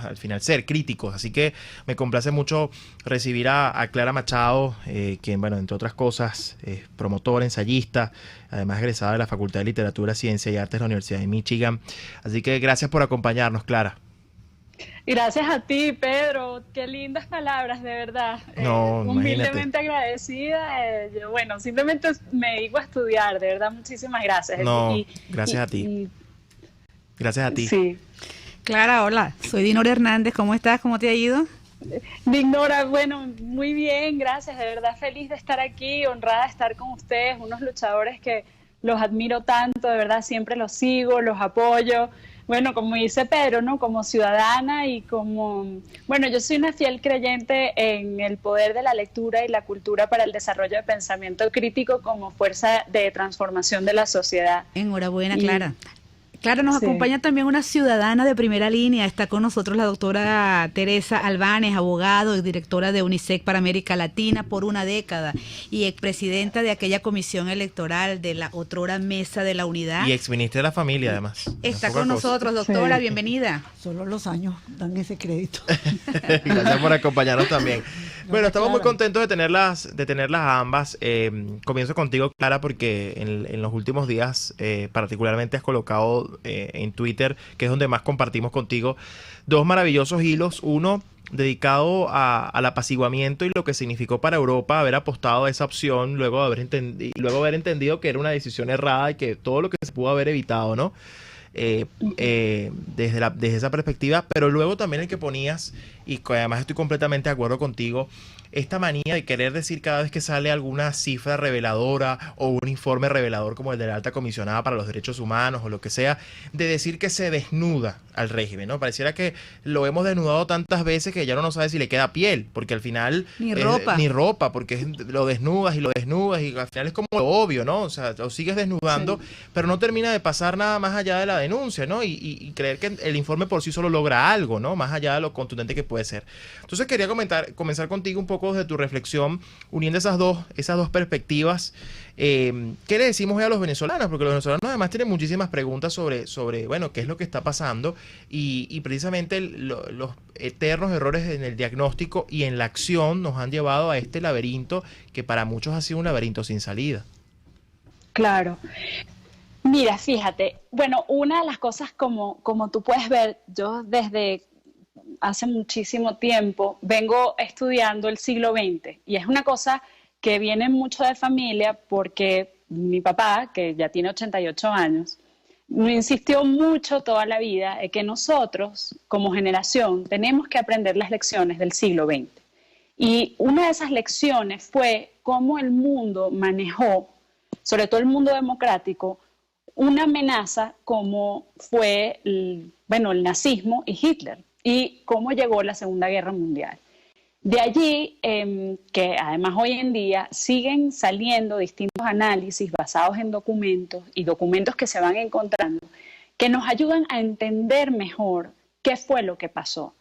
al final ser críticos. Así que me complace mucho recibir a Clara Machado, quien, bueno, entre otras cosas, es promotora, ensayista, además egresada de la Facultad de Literatura, Ciencia y Artes de la Universidad de Michigan. Así que gracias por acompañarnos, Clara. Gracias a ti, Pedro. Qué lindas palabras, de verdad. No, humildemente agradecida. Yo, bueno, simplemente me dedico a estudiar, de verdad, muchísimas gracias. No, gracias a ti. Gracias a ti. Sí. Clara, hola. Soy Dinora Hernández. ¿Cómo estás? ¿Cómo te ha ido? Dignora, bueno, muy bien, gracias, de verdad feliz de estar aquí, honrada de estar con ustedes, unos luchadores que los admiro tanto, de verdad siempre los sigo, los apoyo. Bueno, como dice Pedro, ¿no? Como ciudadana y como... Bueno, yo soy una fiel creyente en el poder de la lectura y la cultura para el desarrollo de pensamiento crítico como fuerza de transformación de la sociedad. Enhorabuena, Clara. Clara, nos acompaña también una ciudadana de primera línea. Está con nosotros la doctora Teresa Albanes, abogado y directora de UNICEF para América Latina por una década y expresidenta de aquella comisión electoral de la otrora Mesa de la Unidad. Y exministra de la Familia, además. Está con nosotros, doctora, bienvenida. Solo los años dan ese crédito. Gracias por acompañarnos también. Bueno, estamos muy contentos de tenerlas ambas. Comienzo contigo, Clara, porque en los últimos días particularmente has colocado en Twitter, que es donde más compartimos contigo, dos maravillosos hilos. Uno dedicado al apaciguamiento y lo que significó para Europa haber apostado a esa opción luego de haber entendido que era una decisión errada y que todo lo que se pudo haber evitado, ¿no? Desde esa perspectiva, pero luego también el que ponías, y además estoy completamente de acuerdo contigo, esta manía de querer decir cada vez que sale alguna cifra reveladora o un informe revelador como el de la alta comisionada para los derechos humanos o lo que sea, de decir que se desnuda al régimen, ¿no? Pareciera que lo hemos desnudado tantas veces que ya no sabe si le queda piel, porque al final ni ropa, porque lo desnudas y al final es como lo obvio, ¿no? O sea, lo sigues desnudando, sí, pero no termina de pasar nada más allá de la denuncia, ¿no? Y creer que el informe por sí solo logra algo, ¿no? Más allá de lo contundente que puede ser. Entonces quería comenzar contigo un poco de tu reflexión, uniendo esas dos perspectivas. ¿Qué le decimos hoy a los venezolanos? Porque los venezolanos además tienen muchísimas preguntas sobre bueno, qué es lo que está pasando y precisamente los eternos errores en el diagnóstico y en la acción nos han llevado a este laberinto que para muchos ha sido un laberinto sin salida. Claro. Mira, fíjate, bueno, una de las cosas como tú puedes ver, yo desde hace muchísimo tiempo vengo estudiando el siglo XX y es una cosa que viene mucho de familia porque mi papá, que ya tiene 88 años, me insistió mucho toda la vida en que nosotros como generación tenemos que aprender las lecciones del siglo XX. Y una de esas lecciones fue cómo el mundo manejó, sobre todo el mundo democrático, una amenaza como fue el nazismo y Hitler y cómo llegó la Segunda Guerra Mundial. De allí que además hoy en día siguen saliendo distintos análisis basados en documentos y documentos que se van encontrando que nos ayudan a entender mejor qué fue lo que pasó.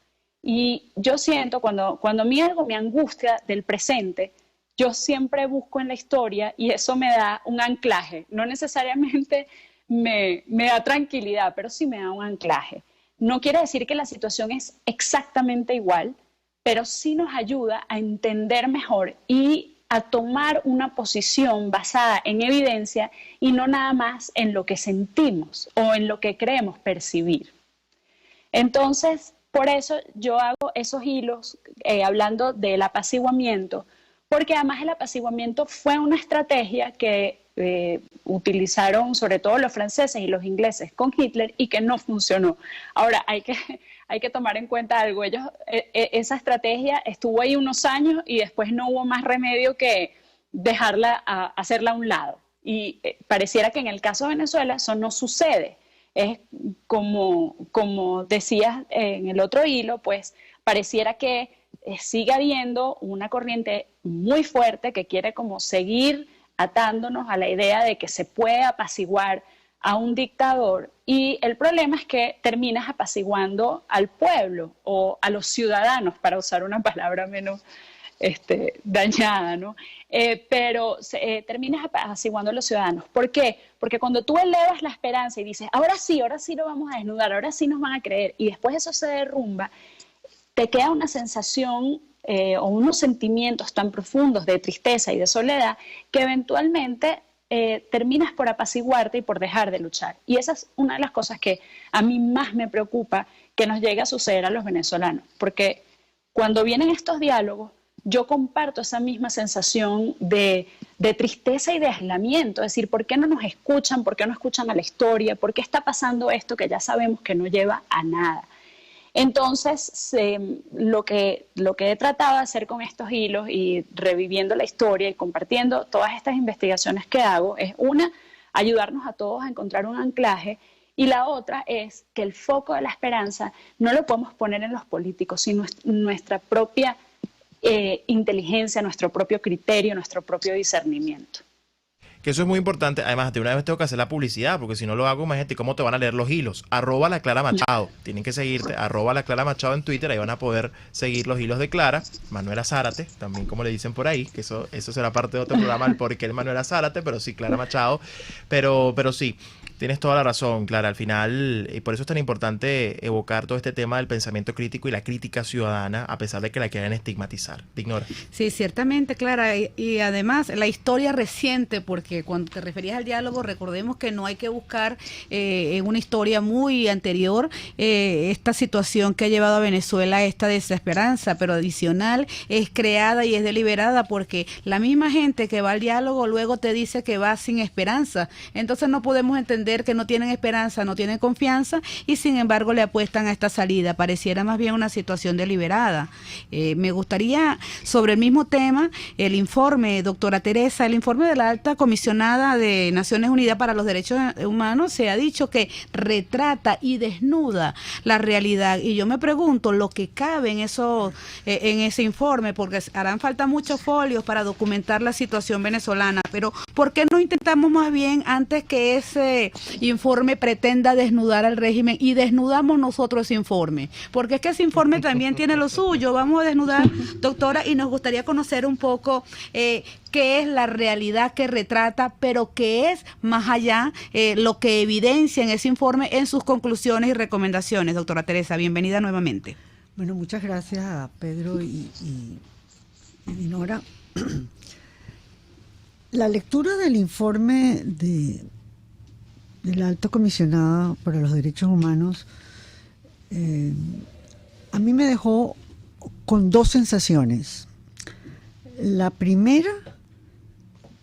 Y yo siento cuando a mí algo me angustia del presente, yo siempre busco en la historia y eso me da un anclaje. No necesariamente me da tranquilidad, pero sí me da un anclaje. No quiere decir que la situación es exactamente igual, pero sí nos ayuda a entender mejor y a tomar una posición basada en evidencia y no nada más en lo que sentimos o en lo que creemos percibir. Entonces, por eso yo hago esos hilos hablando del apaciguamiento, porque además el apaciguamiento fue una estrategia que utilizaron sobre todo los franceses y los ingleses con Hitler y que no funcionó. Ahora, hay que tomar en cuenta algo. Esa estrategia estuvo ahí unos años y después no hubo más remedio que hacerla a un lado. Y pareciera que en el caso de Venezuela eso no sucede. Es como decías en el otro hilo, pues pareciera que sigue habiendo una corriente muy fuerte que quiere como seguir atándonos a la idea de que se puede apaciguar a un dictador y el problema es que terminas apaciguando al pueblo o a los ciudadanos, para usar una palabra menos dañada, ¿no? Pero terminas apaciguando a los ciudadanos. ¿Por qué? Porque cuando tú elevas la esperanza y dices, ahora sí lo vamos a desnudar, ahora sí nos van a creer y después eso se derrumba, te queda una sensación o unos sentimientos tan profundos de tristeza y de soledad que eventualmente terminas por apaciguarte y por dejar de luchar. Y esa es una de las cosas que a mí más me preocupa que nos llegue a suceder a los venezolanos, porque cuando vienen estos diálogos, yo comparto esa misma sensación de tristeza y de aislamiento, es decir, ¿por qué no nos escuchan? ¿Por qué no escuchan a la historia? ¿Por qué está pasando esto que ya sabemos que no lleva a nada? Entonces, lo que he tratado de hacer con estos hilos y reviviendo la historia y compartiendo todas estas investigaciones que hago es ayudarnos a todos a encontrar un anclaje, y la otra es que el foco de la esperanza no lo podemos poner en los políticos, sino nuestra propia inteligencia, nuestro propio criterio, nuestro propio discernimiento. Que eso es muy importante. Además, de una vez tengo que hacer la publicidad, porque si no lo hago, imagínate cómo te van a leer los hilos. @la Clara Machado. Tienen que seguirte, @la Clara Machado en Twitter. Ahí van a poder seguir los hilos de Clara. Manuela Zárate, también como le dicen por ahí, que eso será parte de otro programa, el por qué el Manuela Zárate, pero sí, Clara Machado. Pero sí, tienes toda la razón, Clara. Al final, y por eso es tan importante evocar todo este tema del pensamiento crítico y la crítica ciudadana, a pesar de que la quieran estigmatizar. Ignora. Sí, ciertamente, Clara. Y además, la historia reciente, porque cuando te referías al diálogo, recordemos que no hay que buscar en una historia muy anterior esta situación que ha llevado a Venezuela a esta desesperanza, pero adicional es creada y es deliberada porque la misma gente que va al diálogo luego te dice que va sin esperanza. Entonces no podemos entender que no tienen esperanza, no tienen confianza y sin embargo le apuestan a esta salida. Pareciera más bien una situación deliberada. Me gustaría, sobre el mismo tema, el informe, doctora Teresa, el informe de la alta comisionada de Naciones Unidas para los Derechos Humanos se ha dicho que retrata y desnuda la realidad, y yo me pregunto lo que cabe en ese informe, porque harán falta muchos folios para documentar la situación venezolana, pero ¿por qué no intentamos más bien, antes que ese informe pretenda desnudar al régimen, y desnudamos nosotros ese informe? Porque es que ese informe también tiene lo suyo. Vamos a desnudar, doctora, y nos gustaría conocer un poco qué es la realidad que retrata, pero qué es más allá lo que evidencia en ese informe en sus conclusiones y recomendaciones. Doctora Teresa, bienvenida nuevamente. Bueno, muchas gracias a Pedro y Dinora. La lectura del informe del Alto Comisionado para los Derechos Humanos a mí me dejó con dos sensaciones. La primera,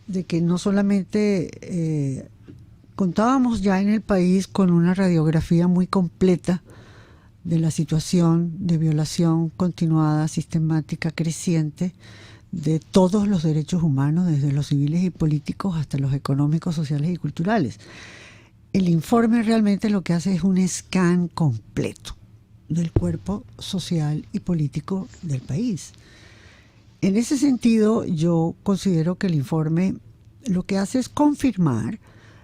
de que no solamente contábamos ya en el país con una radiografía muy completa de la situación de violación continuada, sistemática, creciente de todos los derechos humanos, desde los civiles y políticos hasta los económicos, sociales y culturales. El informe realmente lo que hace es un scan completo del cuerpo social y político del país. En ese sentido, yo considero que el informe lo que hace es confirmar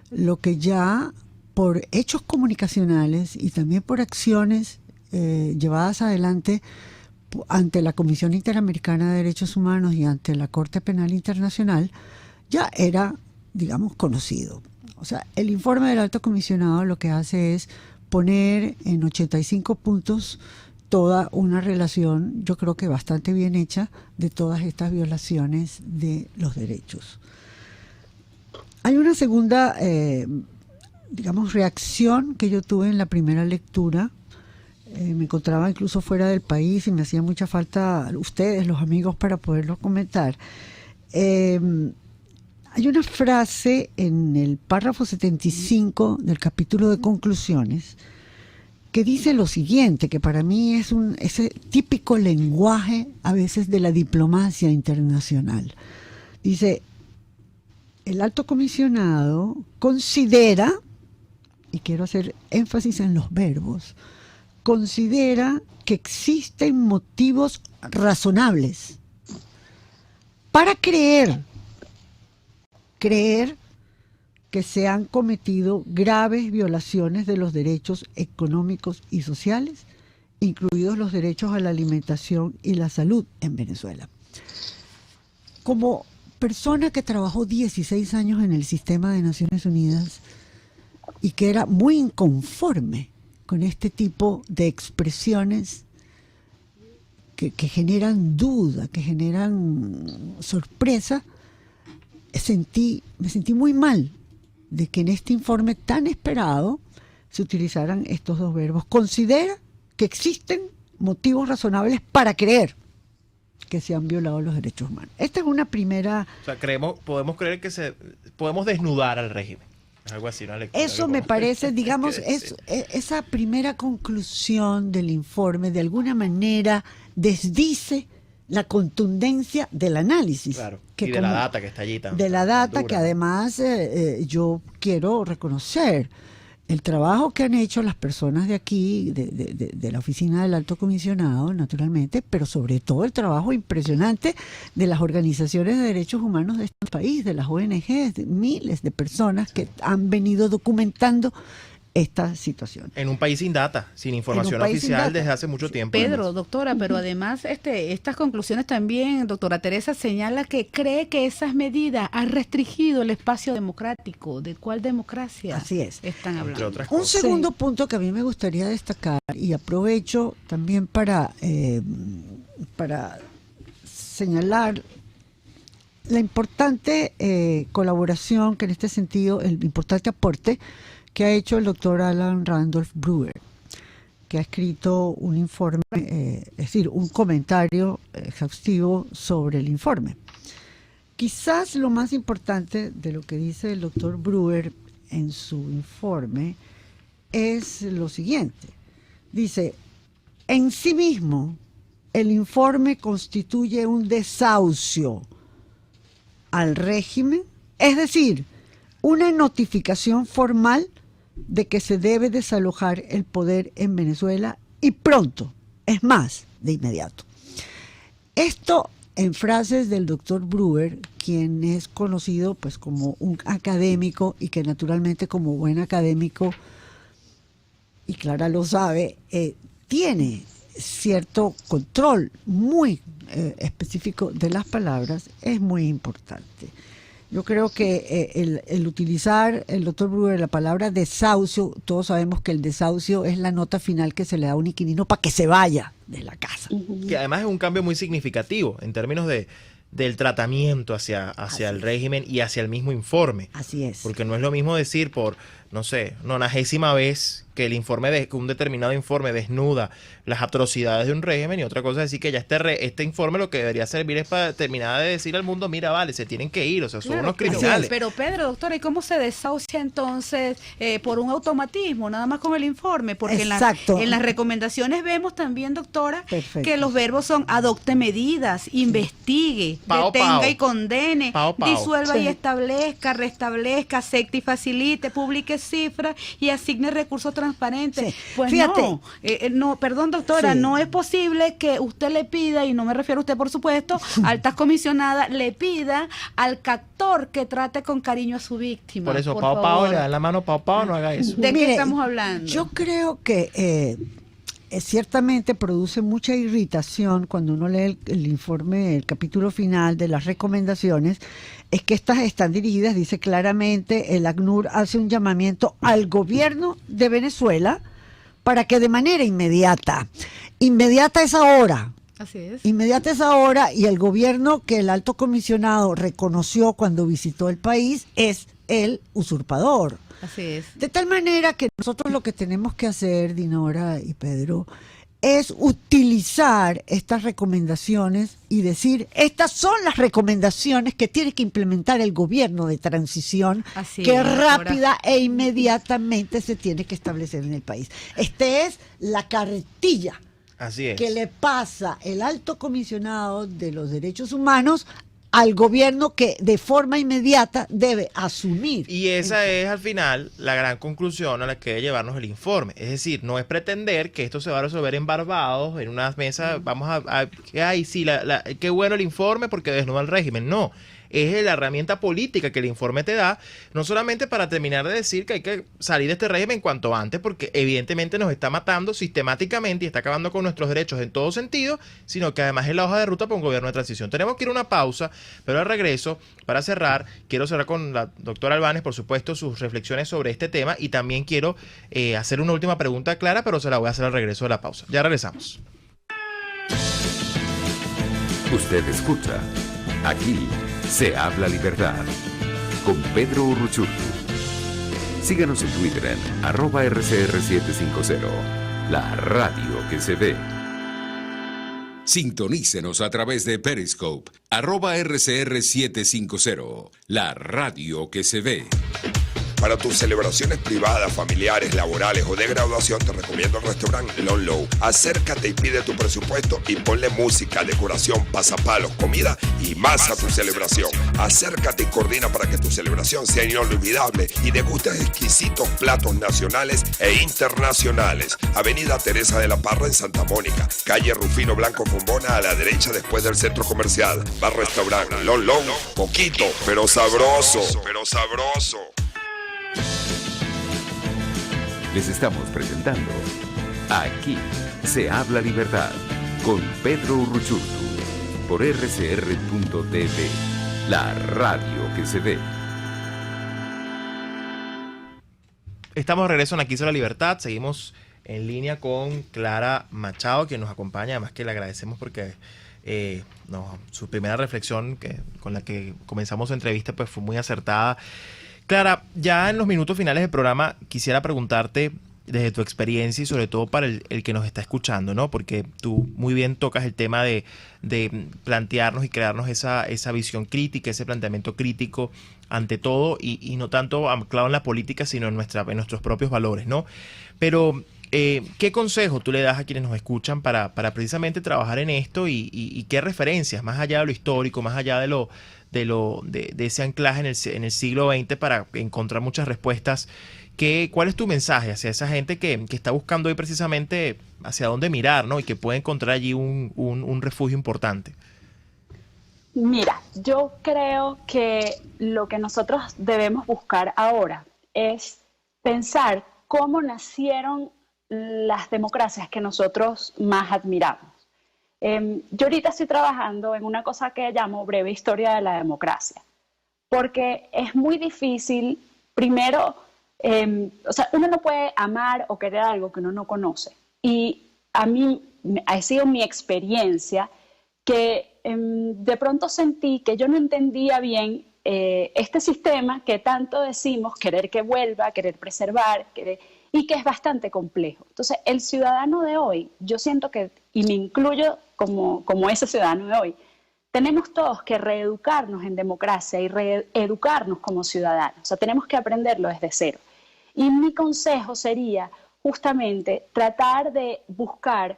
lo que ya por hechos comunicacionales y también por acciones llevadas adelante ante la Comisión Interamericana de Derechos Humanos y ante la Corte Penal Internacional ya era, digamos, conocido. O sea, el informe del Alto Comisionado lo que hace es poner en 85 puntos toda una relación, yo creo que bastante bien hecha, de todas estas violaciones de los derechos. Hay una segunda, digamos, reacción que yo tuve en la primera lectura. Me encontraba incluso fuera del país y me hacía mucha falta ustedes, los amigos, para poderlo comentar. Hay una frase en el párrafo 75 del capítulo de conclusiones que dice lo siguiente, que para mí es ese típico lenguaje a veces de la diplomacia internacional. Dice: el alto comisionado considera, y quiero hacer énfasis en los verbos, considera que existen motivos razonables para creer que se han cometido graves violaciones de los derechos económicos y sociales, incluidos los derechos a la alimentación y la salud en Venezuela. Como persona que trabajó 16 años en el sistema de Naciones Unidas y que era muy inconforme con este tipo de expresiones que generan duda, que generan sorpresa, me sentí muy mal de que en este informe tan esperado se utilizaran estos dos verbos. Considera que existen motivos razonables para creer que se han violado los derechos humanos. Esta es una primera... O sea, podemos creer que podemos desnudar al régimen. Algo así, una lectura. Eso me parece, digamos, esa primera conclusión del informe de alguna manera desdice la contundencia del análisis. Claro, que y de la data que está allí también. De la data dura. que además yo quiero reconocer el trabajo que han hecho las personas de aquí, de la oficina del Alto Comisionado, naturalmente, pero sobre todo el trabajo impresionante de las organizaciones de derechos humanos de este país, de las ONGs, de miles de personas que han venido documentando esta situación. En un país sin data, sin información oficial desde hace mucho tiempo. Pedro, además. doctora, pero además estas conclusiones también, doctora Teresa, señala que cree que esas medidas han restringido el espacio democrático. ¿De cuál democracia Así es. están hablando? Entre otras Un cosas. segundo punto que a mí me gustaría destacar, y aprovecho también para señalar la importante colaboración, que en este sentido, el importante aporte que ha hecho el doctor Alan Randolph Brewer, que ha escrito un informe, es decir, un comentario exhaustivo sobre el informe. Quizás lo más importante de lo que dice el doctor Brewer en su informe es lo siguiente. Dice, en sí mismo, el informe constituye un desahucio al régimen, es decir, una notificación formal de que se debe desalojar el poder en Venezuela y pronto, es más, de inmediato. Esto en frases del doctor Brewer, quien es conocido pues como un académico y que naturalmente como buen académico, y Clara lo sabe, tiene cierto control muy específico de las palabras, es muy importante. Yo creo que el utilizar, el doctor Brewer, la palabra desahucio, todos sabemos que el desahucio es la nota final que se le da a un inquilino para que se vaya de la casa. Que además es un cambio muy significativo en términos del tratamiento hacia el régimen y hacia el mismo informe. Así es. Porque no es lo mismo decir por, no sé, 90ª vez que el informe que un determinado informe desnuda las atrocidades de un régimen, y otra cosa es decir que ya este informe lo que debería servir es para terminar de decir al mundo, mira, vale, se tienen que ir, o sea, son Claro, unos criminales. Pero Pedro, doctora, ¿y cómo se desahucia entonces por un automatismo, nada más con el informe? Porque en las recomendaciones vemos también, doctora, que los verbos son adopte medidas, investigue, detenga y condene, disuelva y establezca, restablezca, acepte y facilite, publique cifras y asigne recursos transparentes. Pues fíjate, no, perdón, doctora, no es posible que usted le pida, y no me refiero a usted por supuesto, alta comisionada, le pida al captor que trate con cariño a su víctima. Por eso, Pao, le da la mano Pao, no haga eso. ¿De qué estamos hablando? Yo creo que ciertamente produce mucha irritación cuando uno lee el informe, el capítulo final de las recomendaciones, es que estas están dirigidas, dice claramente, el ACNUR hace un llamamiento al gobierno de Venezuela para que de manera inmediata es ahora. Así es. Inmediata es ahora, y el gobierno que el alto comisionado reconoció cuando visitó el país es el usurpador. Así es. De tal manera que nosotros lo que tenemos que hacer, Dinora y Pedro, es utilizar estas recomendaciones y decir, estas son las recomendaciones que tiene que implementar el gobierno de transición, que rápida e inmediatamente se tiene que establecer en el país. Esta es la carretilla que le pasa el alto comisionado de los derechos humanos al gobierno, que de forma inmediata debe asumir. Y esa es al final la gran conclusión a la que debe llevarnos el informe. Es decir, no es pretender que esto se va a resolver en Barbados, en unas mesas, vamos qué bueno el informe porque desnuda el régimen. No, es la herramienta política que el informe te da, no solamente para terminar de decir que hay que salir de este régimen cuanto antes, porque evidentemente nos está matando sistemáticamente y está acabando con nuestros derechos en todo sentido, sino que además es la hoja de ruta para un gobierno de transición. Tenemos que ir a una pausa, pero al regreso, para cerrar, quiero cerrar con la doctora Albáñez, por supuesto, sus reflexiones sobre este tema, y también quiero hacer una última pregunta a Clara, pero se la voy a hacer al regreso de la pausa. Ya regresamos. Usted escucha Aquí se habla libertad con Pedro Urruchurtu. Síganos en Twitter en @RCR750, la radio que se ve. Sintonícenos a través de Periscope, @RCR750, la radio que se ve. Para tus celebraciones privadas, familiares, laborales o de graduación, te recomiendo el restaurante Lon Low. Acércate y pide tu presupuesto y ponle música, decoración, pasapalos, comida y más a tu celebración. Acércate y coordina para que tu celebración sea inolvidable y degustes exquisitos platos nacionales e internacionales. Avenida Teresa de la Parra en Santa Mónica, calle Rufino Blanco Fombona a la derecha después del centro comercial. Bar restaurante Lon Low, poquito, pero sabroso. Les estamos presentando Aquí se habla libertad con Pedro Urruchurtu por rcr.tv, la radio que se ve. Estamos de regreso en Aquí se habla libertad. Seguimos en línea con Clara Machado, que nos acompaña. Además que le agradecemos porque su primera reflexión con la que comenzamos su entrevista pues fue muy acertada. Clara, ya en los minutos finales del programa quisiera preguntarte desde tu experiencia y sobre todo para el que nos está escuchando, ¿no? Porque tú muy bien tocas el tema de plantearnos y crearnos esa visión crítica, ese planteamiento crítico ante todo y no tanto anclado en la política, sino en nuestros propios valores, ¿no? Pero ¿qué consejo tú le das a quienes nos escuchan para precisamente trabajar en esto y qué referencias, más allá de lo histórico, más allá de ese anclaje en el siglo XX para encontrar muchas respuestas? ¿Cuál es tu mensaje hacia esa gente que está buscando hoy precisamente hacia dónde mirar, ¿no? Y que puede encontrar allí un refugio importante? Mira, yo creo que lo que nosotros debemos buscar ahora es pensar cómo nacieron las democracias que nosotros más admiramos. Yo ahorita estoy trabajando en una cosa que llamo breve historia de la democracia, porque es muy difícil, primero, uno no puede amar o querer algo que uno no conoce. Y a mí ha sido mi experiencia que de pronto sentí que yo no entendía bien este sistema que tanto decimos querer que vuelva, querer preservar, y que es bastante complejo. Entonces, el ciudadano de hoy, yo siento que, y me incluyo como ese ciudadano de hoy, tenemos todos que reeducarnos en democracia y reeducarnos como ciudadanos. O sea, tenemos que aprenderlo desde cero. Y mi consejo sería justamente tratar de buscar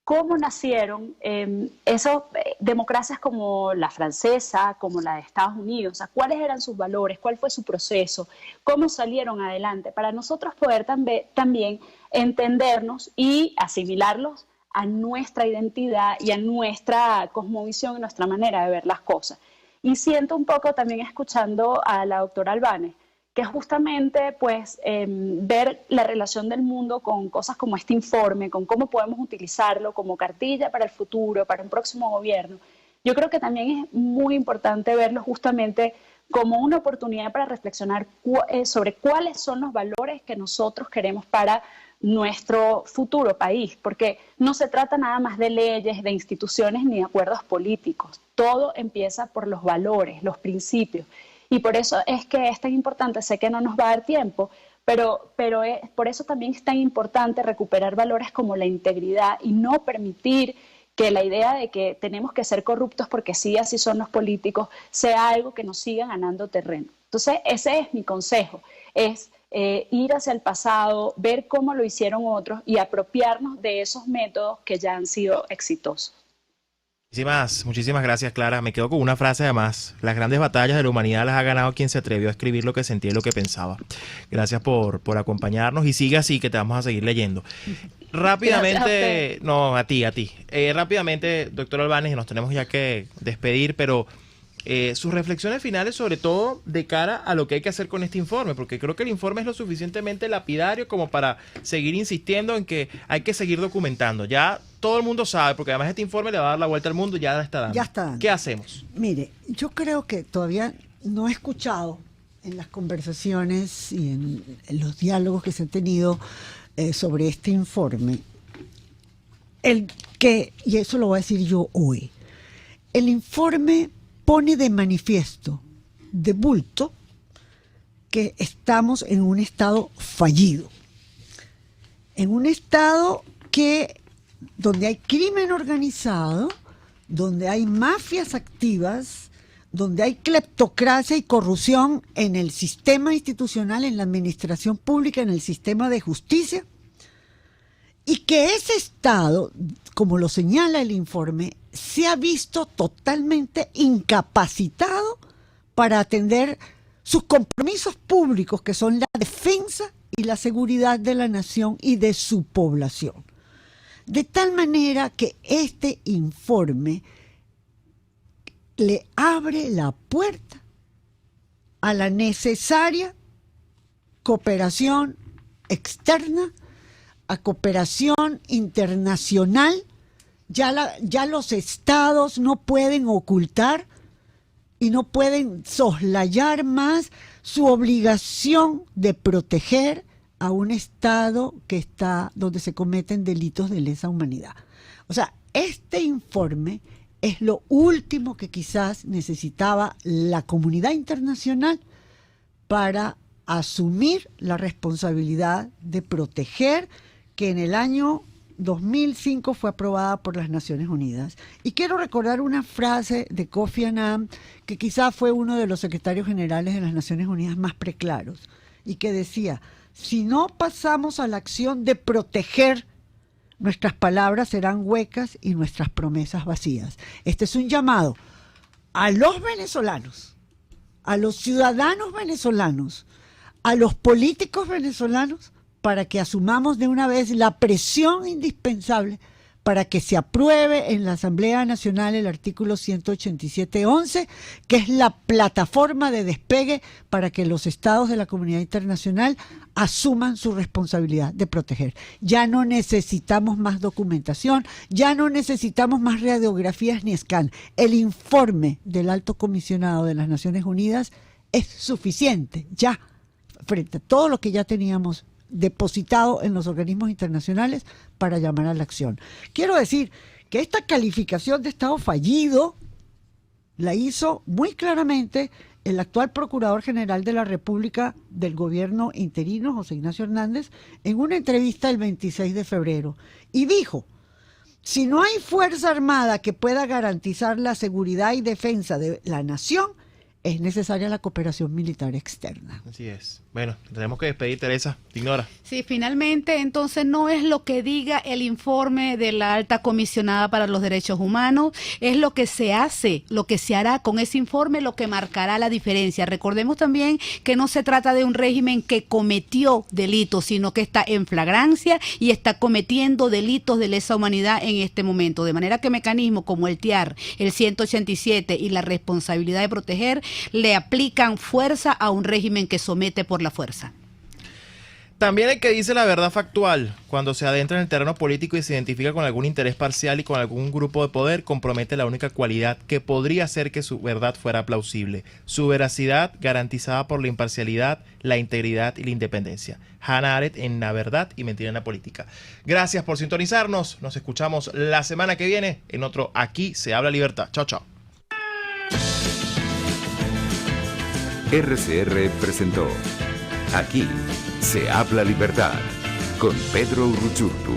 cómo nacieron esas democracias como la francesa, como la de Estados Unidos, o sea, cuáles eran sus valores, cuál fue su proceso, cómo salieron adelante, para nosotros poder también entendernos y asimilarlos a nuestra identidad y a nuestra cosmovisión y nuestra manera de ver las cosas. Y siento un poco también escuchando a la doctora Albane, que justamente pues ver la relación del mundo con cosas como este informe, con cómo podemos utilizarlo como cartilla para el futuro, para un próximo gobierno. Yo creo que también es muy importante verlo justamente como una oportunidad para reflexionar sobre cuáles son los valores que nosotros queremos para nuestro futuro país, porque no se trata nada más de leyes, de instituciones ni de acuerdos políticos. Todo empieza por los valores, los principios. Y por eso es que es tan importante, sé que no nos va a dar tiempo, pero por eso también es tan importante recuperar valores como la integridad y no permitir que la idea de que tenemos que ser corruptos porque sí, así son los políticos, sea algo que nos siga ganando terreno. Entonces, ese es mi consejo, es ir hacia el pasado, ver cómo lo hicieron otros y apropiarnos de esos métodos que ya han sido exitosos. Muchísimas gracias, Clara. Me quedo con una frase además. Las grandes batallas de la humanidad las ha ganado quien se atrevió a escribir lo que sentía y lo que pensaba. Gracias por acompañarnos y sigue así que te vamos a seguir leyendo. Rápidamente, no, a ti. Rápidamente, doctor Albane, nos tenemos ya que despedir, pero sus reflexiones finales sobre todo de cara a lo que hay que hacer con este informe, porque creo que el informe es lo suficientemente lapidario como para seguir insistiendo en que hay que seguir documentando. Ya todo el mundo sabe, porque además este informe le va a dar la vuelta al mundo, ya la está dando. Ya está dando. ¿Qué hacemos? Mire, yo creo que todavía no he escuchado en las conversaciones y en los diálogos que se han tenido sobre este informe, y eso lo voy a decir yo hoy, el informe pone de manifiesto, de bulto, que estamos en un estado fallido, en un estado donde hay crimen organizado, donde hay mafias activas, donde hay cleptocracia y corrupción en el sistema institucional, en la administración pública, en el sistema de justicia, y que ese Estado, como lo señala el informe, se ha visto totalmente incapacitado para atender sus compromisos públicos, que son la defensa y la seguridad de la nación y de su población. De tal manera que este informe le abre la puerta a la necesaria cooperación externa, a cooperación internacional. Ya los estados no pueden ocultar y no pueden soslayar más su obligación de proteger a un estado que está donde se cometen delitos de lesa humanidad. O sea, este informe es lo último que quizás necesitaba la comunidad internacional para asumir la responsabilidad de proteger, que en el año 2005 fue aprobada por las Naciones Unidas. Y quiero recordar una frase de Kofi Annan, que quizás fue uno de los secretarios generales de las Naciones Unidas más preclaros, y que decía: si no pasamos a la acción de proteger, nuestras palabras serán huecas y nuestras promesas vacías. Este es un llamado a los venezolanos, a los ciudadanos venezolanos, a los políticos venezolanos, para que asumamos de una vez la presión indispensable para que se apruebe en la Asamblea Nacional el artículo 187.11, que es la plataforma de despegue para que los estados de la comunidad internacional asuman su responsabilidad de proteger. Ya no necesitamos más documentación, ya no necesitamos más radiografías ni scan. El informe del Alto Comisionado de las Naciones Unidas es suficiente ya frente a todo lo que ya teníamos depositado en los organismos internacionales para llamar a la acción. Quiero decir que esta calificación de Estado fallido la hizo muy claramente el actual Procurador General de la República del gobierno interino, José Ignacio Hernández, en una entrevista el 26 de febrero. Y dijo: si no hay fuerza armada que pueda garantizar la seguridad y defensa de la nación, es necesaria la cooperación militar externa. Así es. Bueno, tenemos que despedir, Teresa. Te ignora. Sí, finalmente, entonces no es lo que diga el informe de la Alta Comisionada para los Derechos Humanos, es lo que se hace, lo que se hará con ese informe, lo que marcará la diferencia. Recordemos también que no se trata de un régimen que cometió delitos, sino que está en flagrancia y está cometiendo delitos de lesa humanidad en este momento. De manera que mecanismos como el TIAR, el 187 y la responsabilidad de proteger le aplican fuerza a un régimen que somete por la fuerza. También el que dice la verdad factual, cuando se adentra en el terreno político y se identifica con algún interés parcial y con algún grupo de poder, compromete la única cualidad que podría hacer que su verdad fuera plausible: su veracidad garantizada por la imparcialidad, la integridad y la independencia. Hannah Arendt en La Verdad y Mentira en la Política. Gracias por sintonizarnos. Nos escuchamos la semana que viene en otro Aquí se habla libertad. Chao, chao. RCR presentó Aquí se habla libertad con Pedro Uruchurtu.